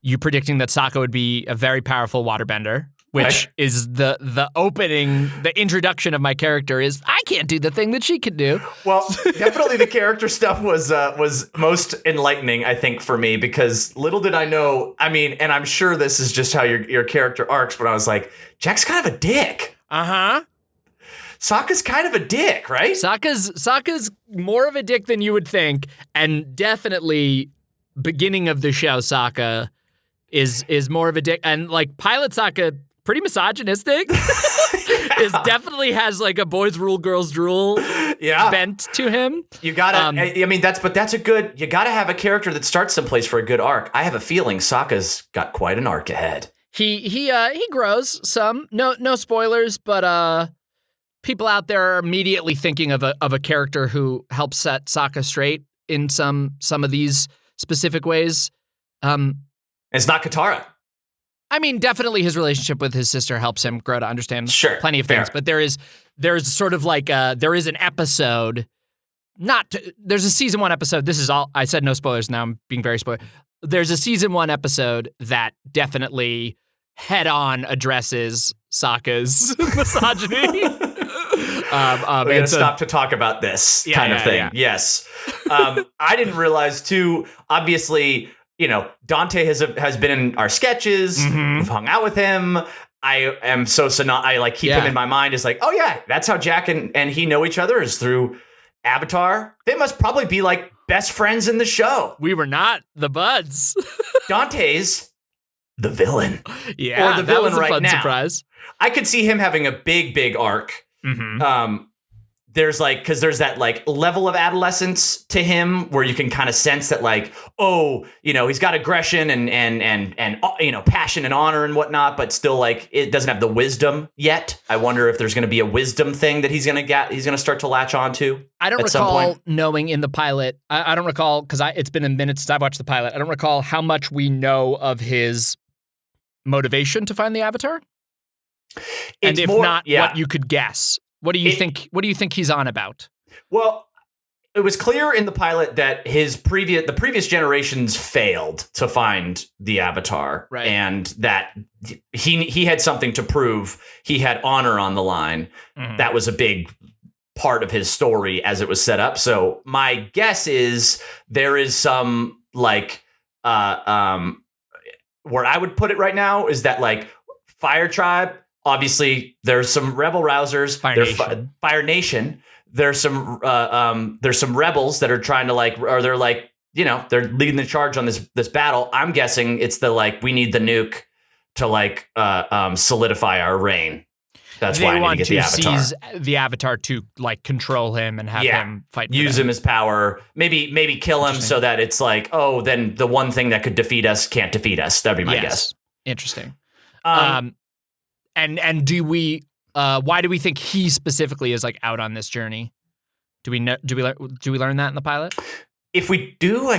you predicting that Sokka would be a very powerful waterbender, which is the opening, the introduction of my character is, I can't do the thing that she can do. Well, definitely the character stuff was most enlightening, I think, for me, because little did I know, and I'm sure this is just how your character arcs, but I was like, Jack's kind of a dick. Uh-huh. Sokka's kind of a dick, right? Sokka's more of a dick than you would think, and definitely beginning of the show, Sokka is more of a dick, and like pilot Sokka, pretty misogynistic. Is definitely has like a boys rule, girls drool bent to him. You gotta, that's a good. You gotta have a character that starts someplace for a good arc. I have a feeling Sokka's got quite an arc ahead. He grows some. No spoilers, but people out there are immediately thinking of a character who helps set Sokka straight in some of these specific ways. It's not Katara. Definitely his relationship with his sister helps him grow to understand plenty of things. But there's sort of like there is an episode, there's a season 1 episode. This is all, I said no spoilers, now I'm being very spoiler. There's a season 1 episode that definitely head on addresses Sokka's misogyny. We're going to stop to talk about this kind of thing. Yeah. Yes. I didn't realize too, obviously, Dante has been in our sketches. We've hung out with him. I am I keep him in my mind as like, oh yeah, that's how Jack and he know each other, is through Avatar. They must probably be like best friends in the show. We were not the buds. Dante's the villain. Yeah, or the villain that was a right fun now. Surprise. I could see him having a big arc. There's because there's that like level of adolescence to him where you can kind of sense that like, he's got aggression and passion and honor and whatnot, but still like it doesn't have the wisdom yet. I wonder if there's going to be a wisdom thing that he's going to start to latch onto. I don't recall knowing in the pilot. I don't recall, because it's been a minute since I've watched the pilot. I don't recall how much we know of his motivation to find the Avatar. And if not, what you could guess. What do you think? What do you think he's on about? Well, it was clear in the pilot that the previous generations failed to find the Avatar, right, and that he had something to prove. He had honor on the line. That was a big part of his story as it was set up. So my guess is there is some like where I would put it right now is that like Fire Tribe. Obviously, there's some rebel rousers. Fire Nation. There's some rebels that are trying to they're leading the charge on this battle. I'm guessing it's we need the nuke to solidify our reign. That's why I need to get the Avatar. Seize the Avatar to control him and have him fight. Use him as power. Maybe kill him so that it's then the one thing that could defeat us can't defeat us. That'd be my guess. Interesting. And do we? Why do we think he specifically is out on this journey? Do we know? Do we learn that in the pilot? If we do,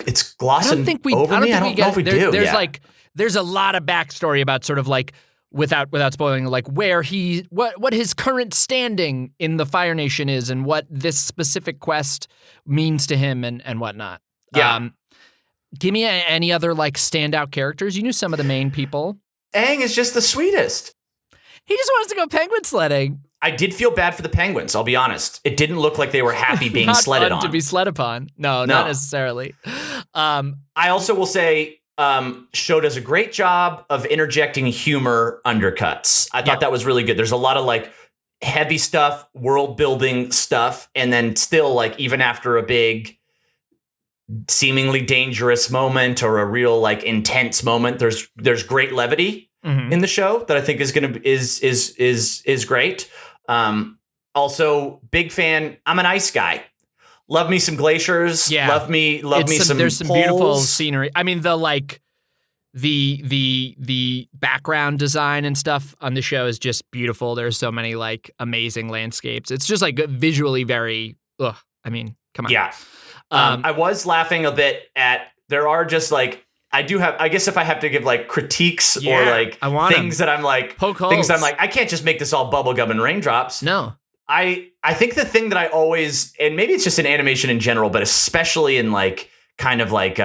it's glossing over me. I don't know if we do. There's a lot of backstory about sort of without spoiling where what his current standing in the Fire Nation is and what this specific quest means to him and whatnot. Yeah. Give me any other standout characters. You knew some of the main people. Aang is just the sweetest. He just wants to go penguin sledding. I did feel bad for the penguins, I'll be honest. It didn't look like they were happy being sledded on. To be sled upon. No, not necessarily. I also will say, show does a great job of interjecting humor undercuts. I thought that was really good. There's a lot of heavy stuff, world building stuff, and then still even after a big seemingly dangerous moment or a real intense moment, there's great levity. in the show that I think is going to is great. Also, big fan. I'm an ice guy. Love me some glaciers. Yeah. Love me some. There's some poles. beautiful scenery. I mean, the background design and stuff on the show is just beautiful. There's so many like amazing landscapes. It's just like visually very. I mean, come on. Yeah. I was laughing a bit at. There are just like. I guess if I have to give like critiques or like things that I'm like, I can't just make this all bubblegum and raindrops. No. I think the thing that I always, and maybe it's just in animation in general, but especially in like kind of like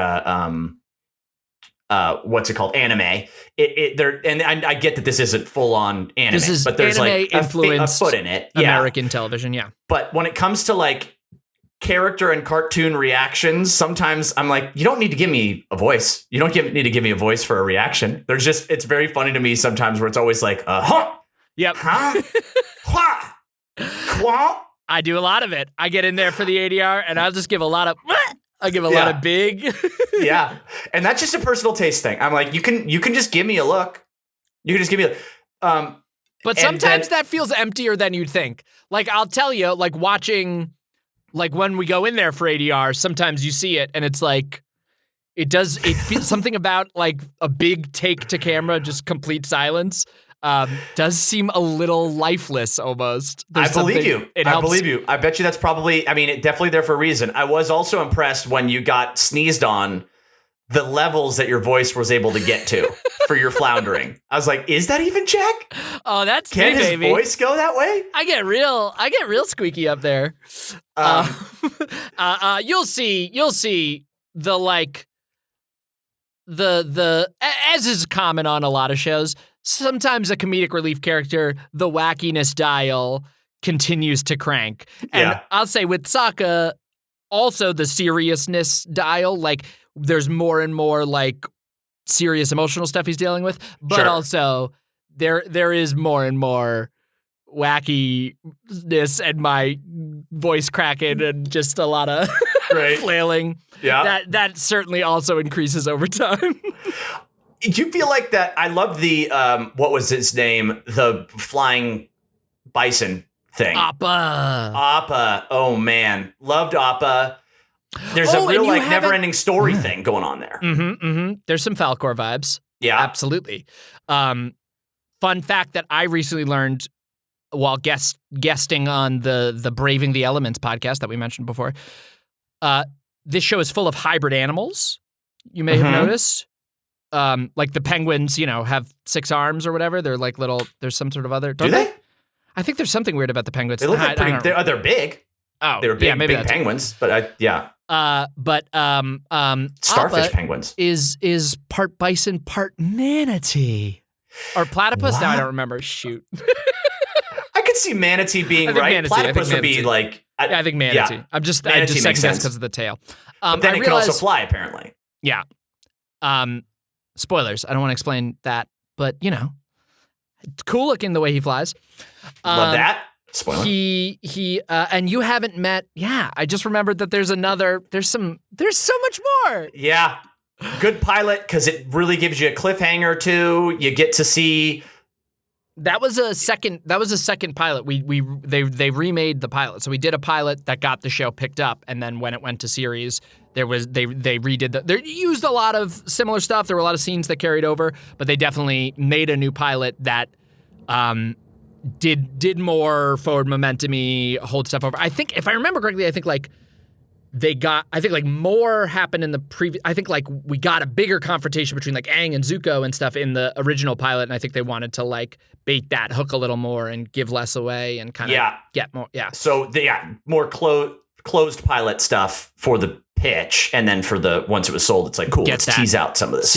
what's it called, anime. I get that this isn't full on anime, but there's like a foot in it. American television, yeah. But when it comes to like character and cartoon reactions, sometimes I'm like, you don't need to give me a voice. You don't need to give me a voice for a reaction. It's very funny to me sometimes where it's always like, huh? Yep. Huh? Huh? I do a lot of it. I get in there for the ADR and I'll just give a lot of lot of big. Yeah. And that's just a personal taste thing. I'm like, you can just give me a look. You can just give me but sometimes that feels emptier than you'd think. Like I'll tell you, like watching, like when we go in there for ADR, sometimes you see it and it's like, it feels something about like a big take to camera, just complete silence. Does seem a little lifeless almost. I believe you. I bet you that's probably, I mean, definitely there for a reason. I was also impressed when you got sneezed on, the levels that your voice was able to get to for your floundering. I was like, is that even Jack? Oh, that's Can me, his baby. voice go that way? I get real squeaky up there. You'll see the like the as is common on a lot of shows, sometimes a comedic relief character, the wackiness dial continues to crank. And I'll say with Sokka, also the seriousness dial, like there's more and more like serious emotional stuff he's dealing with, but also there is more and more wackiness and my voice cracking and just a lot of flailing. Yeah. That certainly also increases over time. Do you feel like that? I love the, what was his name? The flying bison thing. Appa. Oh, man. Loved Appa. There's a real, like, never-ending story thing going on there. There's some Falcor vibes. Yeah. Absolutely. Fun fact that I recently learned while guesting on the Braving the Elements podcast that we mentioned before. This show is full of hybrid animals. You may have noticed. Like the penguins, have 6 arms or whatever. They're like little, there's some sort of other. Do they? I think there's something weird about the penguins. They look like they're big. Oh, they're big, big penguins, but starfish Appa penguins is part bison, part manatee, or platypus. What? Now I don't remember. Shoot, I could see manatee being right. Manatee. Platypus would be like. I think manatee. Yeah. I just second guess because of the tail. But then it can also fly, apparently. Yeah. Spoilers. I don't want to explain that, but it's cool looking the way he flies. Love that. Spoiler. He and you haven't met. Yeah, I just remembered that there's so much more. Yeah, good pilot because it really gives you a cliffhanger too. You get to see. That was a second pilot. They remade the pilot. So we did a pilot that got the show picked up, and then when it went to series, they redid they used a lot of similar stuff. There were a lot of scenes that carried over, but they definitely made a new pilot that did more forward momentum-y, hold stuff over. I think if I remember correctly, more happened in the previous. I think like we got a bigger confrontation between like Aang and Zuko and stuff in the original pilot, and I think they wanted to like bait that hook a little more and give less away and kind of get more. Yeah. So more closed pilot stuff for the pitch, and then for the once it was sold, it's like cool. Let's tease out some of this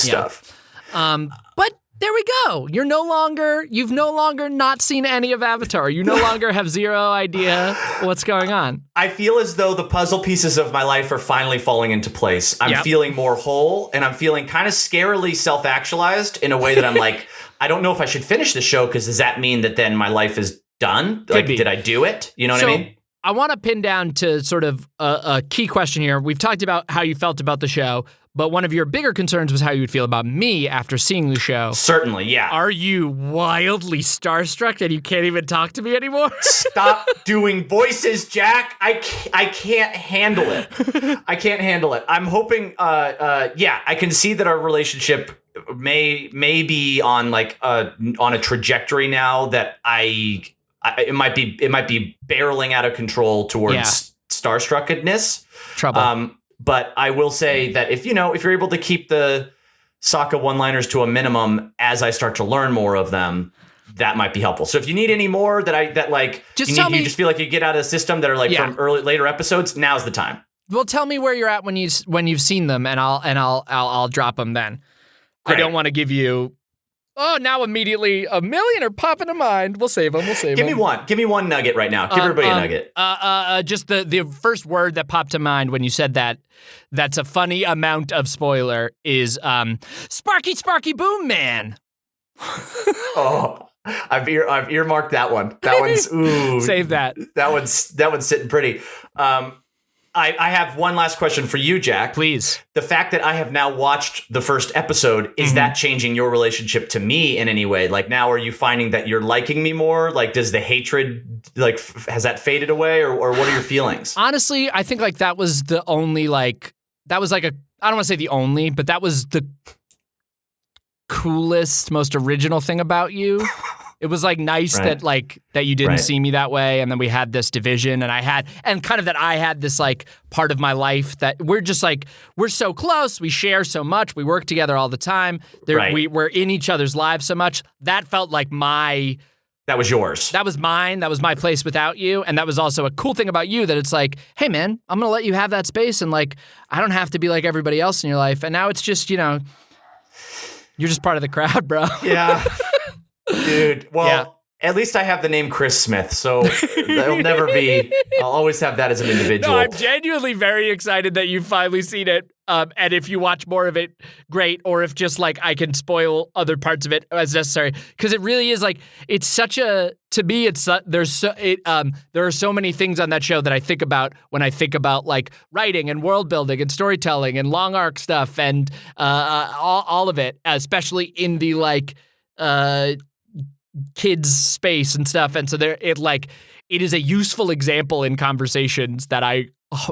stuff. But there we go. You've no longer not seen any of Avatar. You no longer have zero idea what's going on. I feel as though the puzzle pieces of my life are finally falling into place. I'm feeling more whole, and I'm feeling kind of scarily self-actualized in a way that I'm like, I don't know if I should finish the show because does that mean that then my life is done? Like, did I do it? You know what I mean? I want to pin down to sort of a key question here. We've talked about how you felt about the show, But one of your bigger concerns was how you would feel about me after seeing the show. Certainly, yeah. Are you wildly starstruck and you can't even talk to me anymore? Stop doing voices, Jack. I can't handle it. I can't handle it. I'm hoping, I can see that our relationship may be on like on a trajectory now that it might be barreling out of control towards starstruckedness. Trouble. But I will say that if you're able to keep the Sokka one-liners to a minimum as I start to learn more of them, that might be helpful. So if you need any more you just feel like you get out of the system that are like from later episodes, now's the time. Well, tell me where you're at when you've seen them, and I'll drop them then. Great. I don't want to give you. Oh, now immediately a million are popping to mind. We'll save them. Give me one. Give me one nugget right now. Give everybody a nugget. Just the first word that popped to mind when you said that. That's a funny amount of spoiler. Is Sparky Boom Man. Oh, I've earmarked that one. That one's Save that. That one's sitting pretty. I have one last question for you, Jack. Please. The fact that I have now watched the first episode, is that changing your relationship to me in any way? Like, now are you finding that you're liking me more? Like, does the hatred, like, has that faded away, or what are your feelings? Honestly, I think like that was the only I don't want to say the only, but that was the coolest, most original thing about you. It was like nice that you didn't see me that way, and then we had this division, and I had this like part of my life that we're just like, we're so close, we share so much, we work together all the time, we're in each other's lives so much. That felt like that was yours. That was mine. That was my place without you, and that was also a cool thing about you, that it's like, hey man, I'm gonna let you have that space, and like I don't have to be like everybody else in your life. And now it's just, you're just part of the crowd, bro. Yeah. Dude, well, at least I have the name Chris Smith, so there'll never be. I'll always have that as an individual. No, I'm genuinely very excited that you've finally seen it. And if you watch more of it, great. Or if just like I can spoil other parts of it as necessary, because it really is like, it's such a, to me, there are so many things on that show that I think about when I think about like writing and world building and storytelling and long arc stuff and all of it, especially in the like kids space and stuff. And so it is a useful example in conversations that I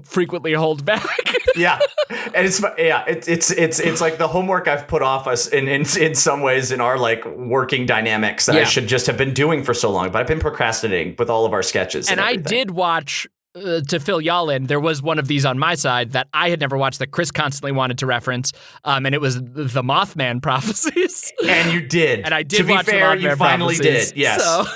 frequently hold back. Yeah. And it's like the homework I've put off us in some ways in our like working dynamics that I should just have been doing for so long, but I've been procrastinating with all of our sketches. And I did watch, to fill y'all in, there was one of these on my side that I had never watched that Chris constantly wanted to reference, and it was the Mothman prophecies. And you did. And I did. To be watch fair, the Mothman you finally prophecies. did. Yes.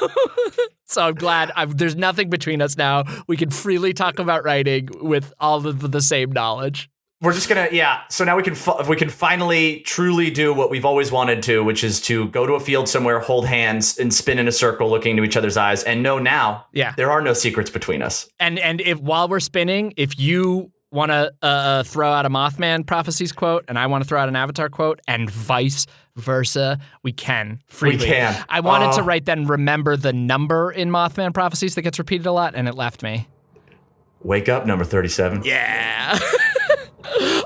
So I'm glad there's nothing between us now. We can freely talk about writing with all of the same knowledge. We're just gonna, so now we can finally truly do what we've always wanted to, which is to go to a field somewhere, hold hands, and spin in a circle, looking into each other's eyes, and know now, there are no secrets between us. And if while we're spinning, if you want to throw out a Mothman prophecies quote, and I want to throw out an Avatar quote, and vice versa, we can freely. We can. I wanted to write then, remember the number in Mothman prophecies that gets repeated a lot, and it left me. Wake up, number 37. Yeah.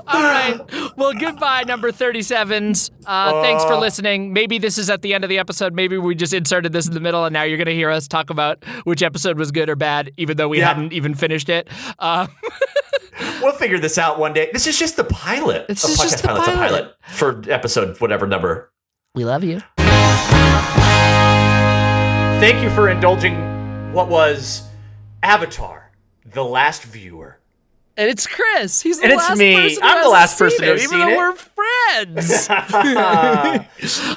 All right. Well, goodbye, number 37s. Thanks for listening. Maybe this is at the end of the episode. Maybe we just inserted this in the middle, and now you're going to hear us talk about which episode was good or bad, even though we hadn't even finished it. We'll figure this out one day. This is just the pilot. This is just the pilot. A pilot for episode whatever number. We love you. Thank you for indulging what was Avatar, The Last Viewer. And it's Chris. He's the and last it's me. person I'm the last person to who's even seen though it. we're friends.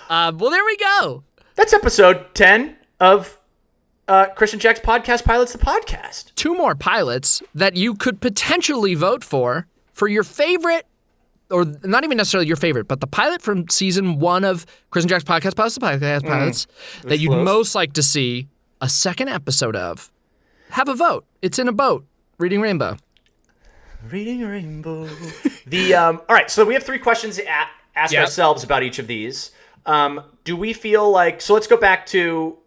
Well, there we go. That's episode 10 of Chris and Jack's podcast, Pilots the Podcast. 2 more pilots that you could potentially vote for your favorite, or not even necessarily your favorite, but the pilot from season 1 of Chris and Jack's podcast, Pilots the Podcast, pilots that you'd most like to see a second episode of. Have a vote. It's in a boat. Reading Rainbow. Reading a Rainbow. All right, so we have 3 questions to ask ourselves about each of these. Do we feel like, so let's go back to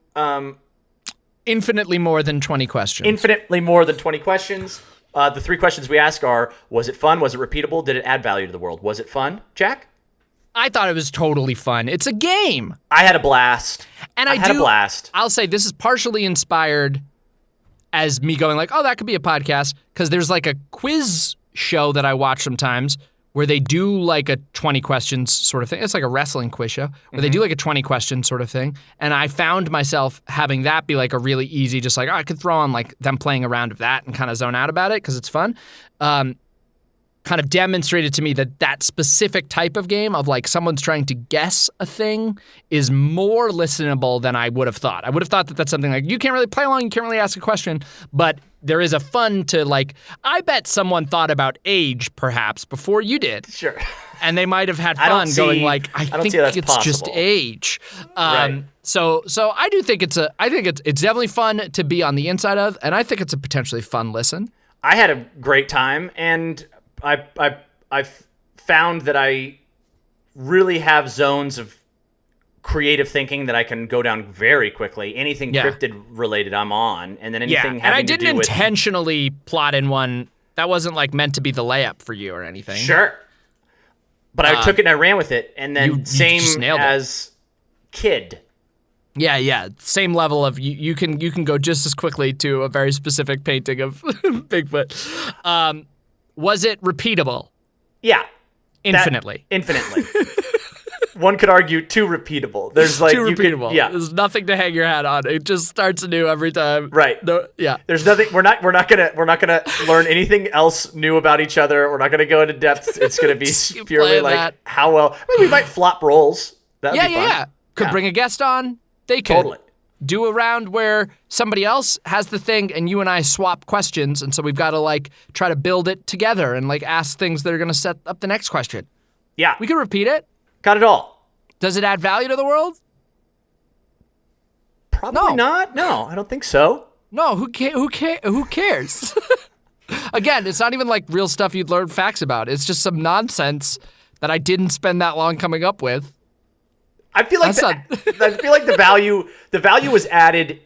infinitely more than 20 questions. Infinitely more than 20 questions. The 3 questions we ask are, was it fun? Was it repeatable? Did it add value to the world? Was it fun, Jack? I thought it was totally fun. It's a game. I had a blast. And I had a blast. I'll say this is partially inspired as me going like, oh, that could be a podcast, because there's like a quiz show that I watch sometimes where they do like a 20 questions sort of thing. It's like a wrestling quiz show where they do like a 20 question sort of thing. And I found myself having that be like a really easy, just like, oh, I could throw on like them playing a round of that and kind of zone out about it because it's fun. Kind of demonstrated to me that that specific type of game of like someone's trying to guess a thing is more listenable than I would have thought. I would have thought that that's something like you can't really play along, you can't really ask a question, but there is a fun to like, I bet someone thought about age perhaps before you did. Sure. And they might have had fun going like, I think it's just age. Right. So I do think it's definitely fun to be on the inside of, and I think it's a potentially fun listen. I had a great time, and I found that I really have zones of creative thinking that I can go down very quickly. Anything cryptid related, I'm on, and then anything. And I didn't intentionally plot in one that wasn't like meant to be the layup for you or anything. Sure, but I took it and I ran with it, and then you same just nailed as Kid. Yeah. Same level of you can go just as quickly to a very specific painting of Bigfoot. Was it repeatable? Yeah. Infinitely. Infinitely. One could argue too repeatable. There's like too repeatable. Yeah. There's nothing to hang your hat on. It just starts anew every time. Right. No, yeah. There's nothing. We're not gonna learn anything else new about each other. We're not gonna go into depth. It's gonna be purely like that. how well. I mean, we might flop roles. That'd be fun. Yeah. Could bring a guest on. They could. Totally. Do a round where somebody else has the thing and you and I swap questions, and so we've got to like try to build it together and like ask things that are going to set up the next question. Yeah. We can repeat it. Got it all. Does it add value to the world? Probably not. No, I don't think so. No, who cares? Again, it's not even like real stuff you'd learn facts about. It's just some nonsense that I didn't spend that long coming up with. I feel like the value was added.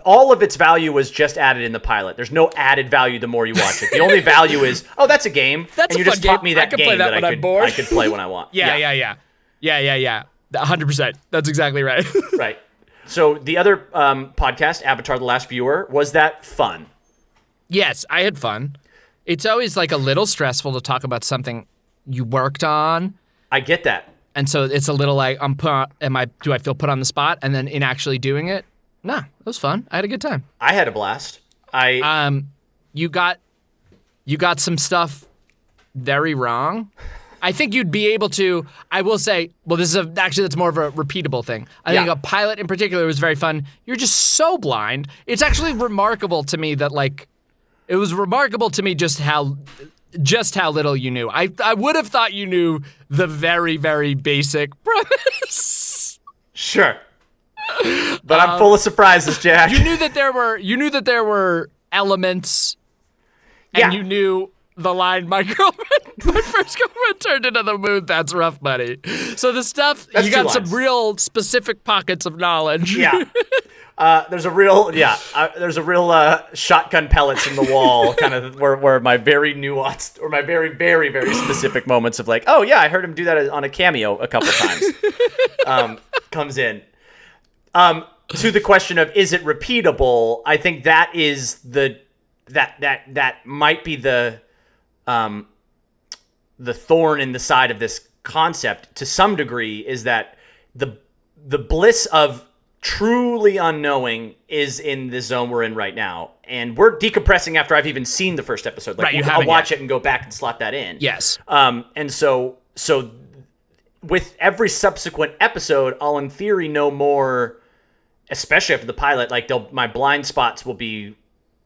All of its value was just added in the pilot. There's no added value the more you watch it. The only value is, oh, that's a game. That's and a you fun just taught me that I can game play that when I'm bored. I could play when I want. Yeah. 100%. That's exactly right. Right. So the other podcast, Avatar the Last Viewer, was that fun? Yes, I had fun. It's always like a little stressful to talk about something you worked on. I get that. And so it's a little like, do I feel put on the spot? And then in actually doing it, nah, it was fun. I had a good time. I had a blast. You got some stuff very wrong. I think you'd be able to, I will say, well, that's more of a repeatable thing. I think a pilot in particular was very fun. You're just so blind. It's actually remarkable to me that like, it was remarkable to me just how little you knew. I would have thought you knew the very, very basic premise. Sure. But I'm full of surprises, Jack. You knew that there were elements, and you knew the line, my first girlfriend turned into the moon, that's rough, buddy. So the stuff, you got some real specific pockets of knowledge. Yeah. There's a real shotgun pellets in the wall, kind of where my very nuanced or my very, very, very specific moments of like, oh yeah, I heard him do that on a cameo a couple times, comes in. To the question of is it repeatable? I think that is that might be the thorn in the side of this concept to some degree, is that the bliss of truly unknowing is in the zone we're in right now, and we're decompressing after I've even seen the first episode. Like, I'll watch it and go back and slot that in. Yes. And so with every subsequent episode, I'll in theory know more, especially after the pilot. Like, my blind spots will be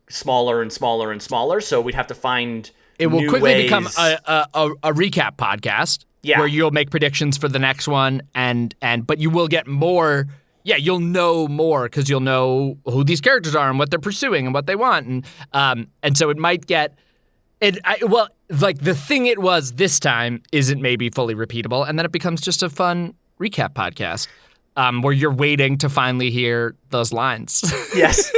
smaller and smaller and smaller. So we'd have to find it will new quickly ways. become a recap podcast. Yeah. Where you'll make predictions for the next one, but you will get more. Yeah, you'll know more because you'll know who these characters are and what they're pursuing and what they want, and so it might get it. Like the thing it was this time isn't maybe fully repeatable, and then it becomes just a fun recap podcast where you're waiting to finally hear those lines. Yes,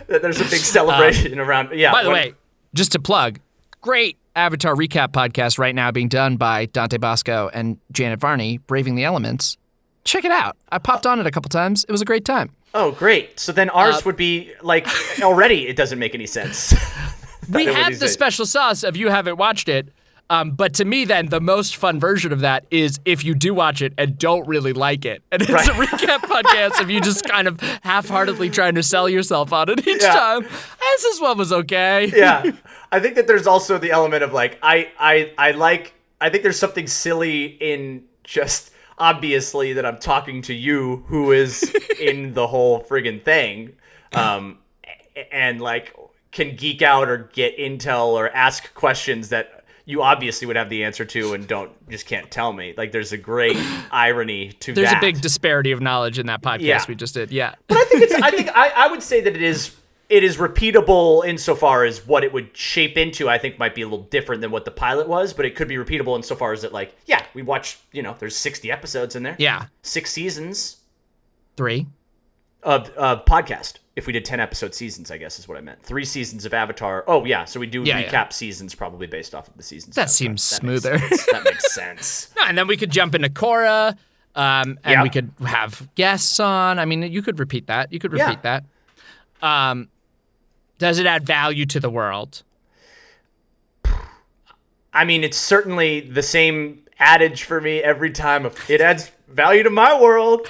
there's a big celebration around. Yeah. By the way, just to plug, great Avatar recap podcast right now being done by Dante Bosco and Janet Varney, Braving the Elements. Check it out. I popped on it a couple times. It was a great time. Oh, great. So then ours would be like, already it doesn't make any sense. We have the special sauce of you haven't watched it. But to me, then, the most fun version of that is if you do watch it and don't really like it. And it's a recap podcast of you just kind of half-heartedly trying to sell yourself on it each time. This one was okay. Yeah. I think that there's also the element of like, I think there's something silly in just obviously that I'm talking to you who is in the whole friggin' thing. And like can geek out or get intel or ask questions that you obviously would have the answer to and just can't tell me. Like there's a great irony to there's that. There's a big disparity of knowledge in that podcast we just did. Yeah. But I would say that it is repeatable insofar as what it would shape into. I think might be a little different than what the pilot was, but it could be repeatable insofar as that like, yeah, we watch, there's 60 episodes in there. Yeah. 6 seasons. 3 of podcast. If we did 10-episode seasons, I guess is what I meant. 3 seasons of Avatar. Oh, yeah. So we do recap seasons probably based off of the seasons. That seems smoother. That makes sense. No, and then we could jump into Korra, and we could have guests on. I mean, you could repeat that. That. Does it add value to the world? I mean, it's certainly the same adage for me every time. It adds value to my world.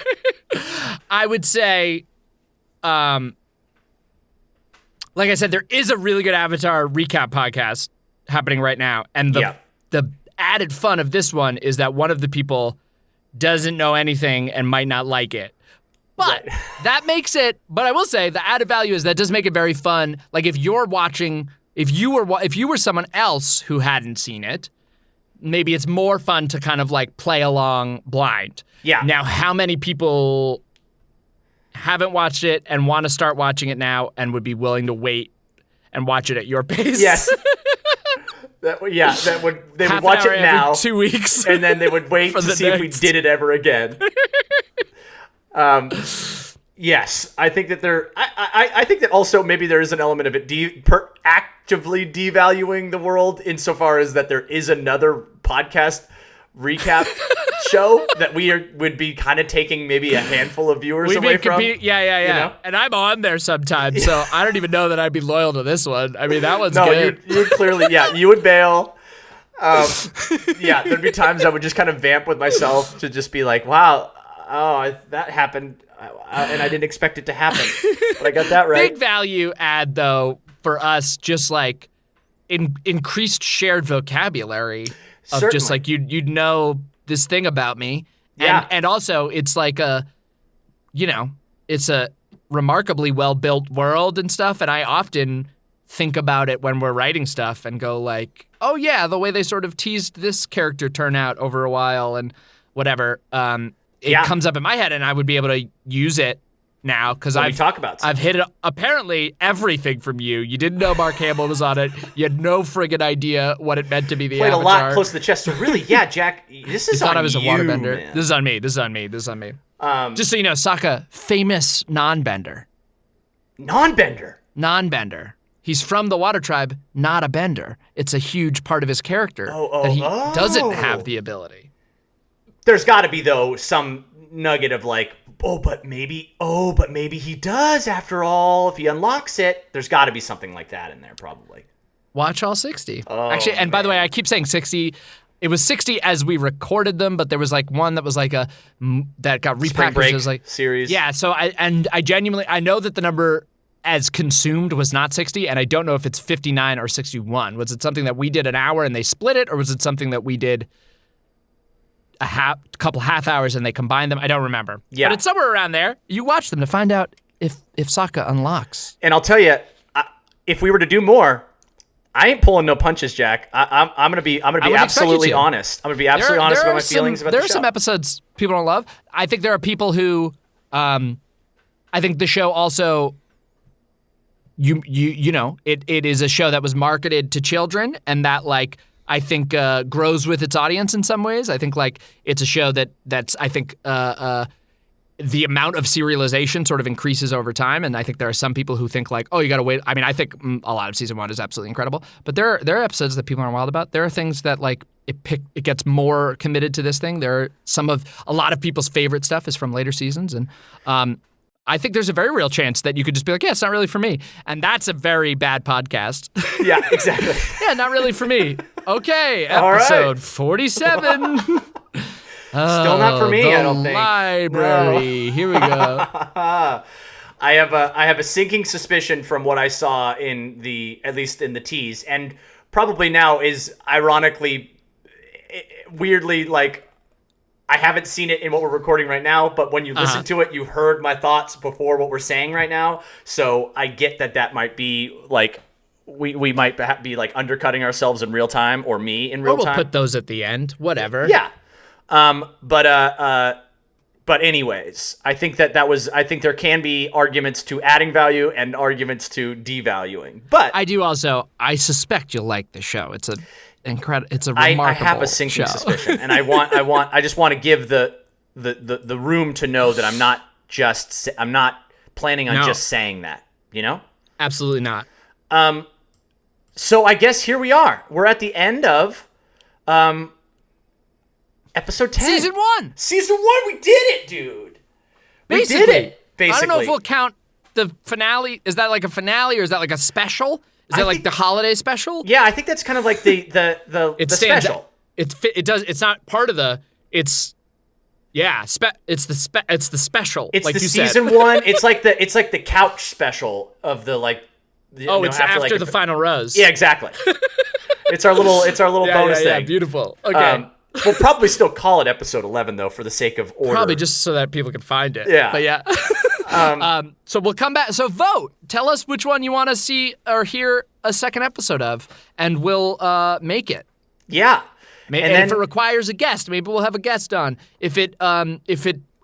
I would say... like I said, there is a really good Avatar recap podcast happening right now. And the added fun of this one is that one of the people doesn't know anything and might not like it. But that makes it, but I will say the added value is that does make it very fun. Like if you're watching, if you were someone else who hadn't seen it, maybe it's more fun to kind of like play along blind. Yeah. Now, how many people haven't watched it and want to start watching it now and would be willing to wait and watch it at your pace? Yes. They would watch it now. 2 weeks. And then they would wait to see if we did it ever again. Yes, I think that I think that also maybe there is an element of it actively devaluing the world insofar as that there is another podcast recap show that would be kind of taking maybe a handful of viewers away from. Yeah. You know? And I'm on there sometimes, so I don't even know that I'd be loyal to this one. I mean, that one's good. No, you clearly, you would bail. There'd be times I would just kind of vamp with myself to just be like, wow, that happened, and I didn't expect it to happen, but I got that right. Big value add, though, for us, just like increased shared vocabulary of Certainly. Just like you'd know this thing about me. And also it's like it's a remarkably well-built world and stuff. And I often think about it when we're writing stuff and go like, oh yeah, the way they sort of teased this character turnout over a while and whatever. It comes up in my head and I would be able to use it now because I've hit it, apparently everything from you. You didn't know Mark Hamill was on it. You had no friggin' idea what it meant to be the Played Avatar. a lot close to the chest. So really, Jack, this is on you. Thought I was a waterbender. Man. This is on me. Just so you know, Sokka, famous non-bender. Non-bender. He's from the water tribe, not a bender. It's a huge part of his character that he doesn't have the ability. There's got to be, though, some nugget of like, but maybe he does after all if he unlocks it. There's got to be something like that in there, probably. Watch all 60. Oh, actually, and by the way, I keep saying 60. It was 60 as we recorded them, but there was like one that was like that got repackaged. Spring Break it was like series. Yeah, so I genuinely know that the number as consumed was not 60, and I don't know if it's 59 or 61. Was it something that we did an hour and they split it, or was it something that we did a couple half hours and they combined them? I don't remember. Yeah. But it's somewhere around there. You watch them to find out if Sokka unlocks. And I'll tell you, if we were to do more, I ain't pulling no punches, Jack. I'm gonna be absolutely honest. I'm gonna be absolutely honest about my feelings about the show. There are some episodes people don't love. I think there are people who, I think the show also, you know, it is a show that was marketed to children and that like I think grows with its audience in some ways. I think like it's a show that's I think the amount of serialization sort of increases over time, and I think there are some people who think like, oh, you got to wait. I mean, I think a lot of season 1 is absolutely incredible, but there are episodes that people aren't wild about. There are things that like it gets more committed to this thing. There are a lot of people's favorite stuff is from later seasons, and I think there's a very real chance that you could just be like, yeah, it's not really for me, and that's a very bad podcast. Yeah, exactly. Yeah, not really for me. Okay, All right. episode 47. Still not for me, I don't think. Library. No. Here we go. I have a sinking suspicion from what I saw at least in the tease, and probably now is ironically, weirdly, like, I haven't seen it in what we're recording right now, but when you listen to it, you heard my thoughts before what we're saying right now. So I get that might be like, we might be like undercutting ourselves in real time, or me in real time. We'll put those at the end. Whatever. Yeah. But anyways, I think I think there can be arguments to adding value and arguments to devaluing. But I suspect you'll like the show. It's a remarkable I have a sinking show. suspicion, and I just want to give the room to know that I'm not planning on just saying that, you know? Absolutely not. So I guess here we are. We're at the end of episode 10. Season 1. Season 1, we did it, dude. Basically. We did it. Basically. I don't know if we'll count the finale. Is that like a finale, or is that like a special? Is that like the holiday special? Yeah, I think that's kind of like the special. It's not part of the. It's the special. It's like the you season said. 1. It's like the couch special of the like. It's after the final rose. Yeah, exactly. It's our little bonus thing. Yeah, beautiful. Okay. We'll probably still call it episode 11 though, for the sake of order. Probably just so that people can find it. Yeah. But yeah. So we'll come back. So vote. Tell us which one you want to see or hear a second episode of, and we'll make it. Yeah. And if it requires a guest, maybe we'll have a guest on. If it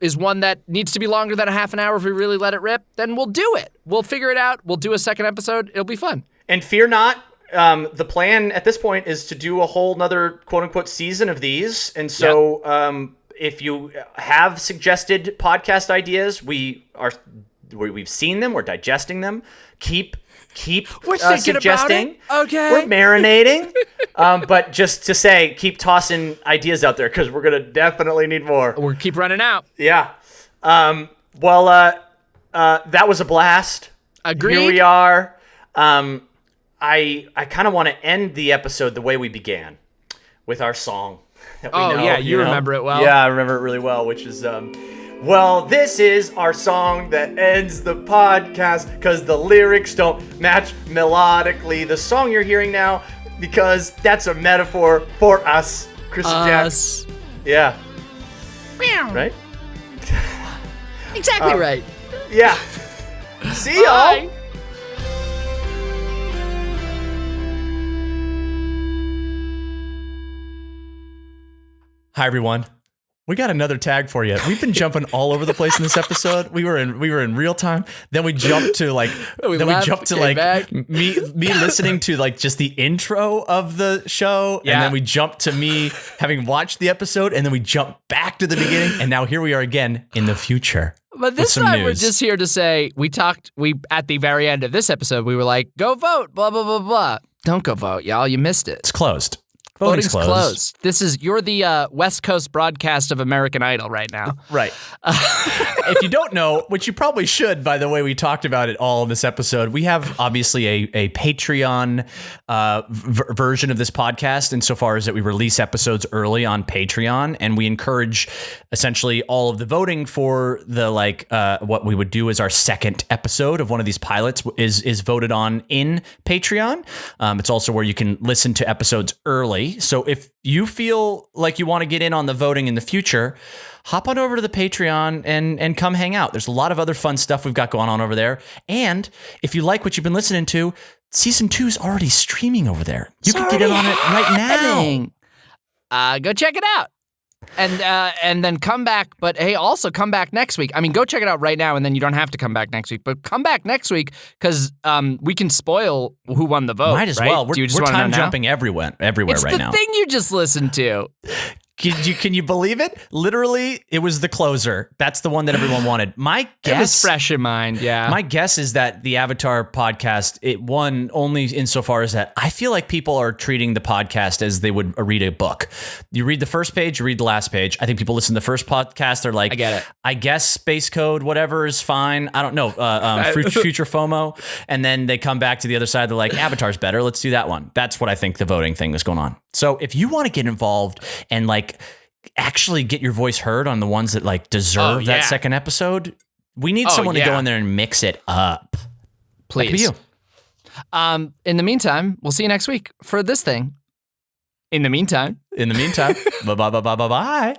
is one that needs to be longer than a half an hour, if we really let it rip, then we'll do it. We'll figure it out. We'll do a second episode. It'll be fun. And fear not. The plan at this point is to do a whole nother quote unquote season of these. And so, if you have suggested podcast ideas, we've seen them, we're digesting them. Keep we're thinking suggesting. About it. Okay. We're marinating. But just to say, keep tossing ideas out there, because we're going to definitely need more. We'll keep running out. Yeah. That was a blast. Agreed. Here we are. I kind of want to end the episode the way we began, with our song that we know. Yeah, you remember it well. Yeah, I remember it really well, which is, this is our song that ends the podcast, because the lyrics don't match melodically the song you're hearing now, because that's a metaphor for us, Chris and Jack. Yeah. Right? Exactly right. Yeah. See y'all. Hi everyone. We got another tag for you. We've been jumping all over the place in this episode. We were in real time. Then we jumped to like me listening to like just the intro of the show, and then we jumped to me having watched the episode, and then we jumped back to the beginning, and now here we are again in the future. But this time we're just here to say we at the very end of this episode we were like, go vote, blah blah blah blah. Don't go vote, y'all. You missed it. It's closed. Voting's closed. You're the West Coast broadcast of American Idol right now. Right. If you don't know, which you probably should, by the way, we talked about it all in this episode. We have obviously a Patreon version of this podcast, insofar as that we release episodes early on Patreon, and we encourage essentially all of the voting for the what we would do as our second episode of one of these pilots is voted on in Patreon. It's also where you can listen to episodes early. So if you feel like you want to get in on the voting in the future, hop on over to the Patreon and come hang out. There's a lot of other fun stuff we've got going on over there. And if you like what you've been listening to, season 2 is already streaming over there. You can get in on it right now. Go check it out. And then come back, but hey, also come back next week. I mean, go check it out right now, and then you don't have to come back next week. But come back next week, because we can spoil who won the vote. Might as right? well. We're Do you just time wanna know jumping everywhere right now. It's the thing you just listened to. Can you believe it? Literally, it was the closer. That's the one that everyone wanted. My guess, It was fresh in mind, yeah. My guess is that the Avatar podcast, it won only insofar as that I feel like people are treating the podcast as they would read a book. You read the first page, you read the last page. I think people listen to the first podcast, they're like, I get it. I guess space code, whatever is fine. I don't know. Future FOMO. And then they come back to the other side. They're like, Avatar's better. Let's do that one. That's what I think the voting thing is going on. So if you want to get involved and like actually get your voice heard on the ones that like deserve that second episode, we need someone to go in there and mix it up. Please. That could be you. In the meantime, we'll see you next week for this thing. In the meantime. Bye.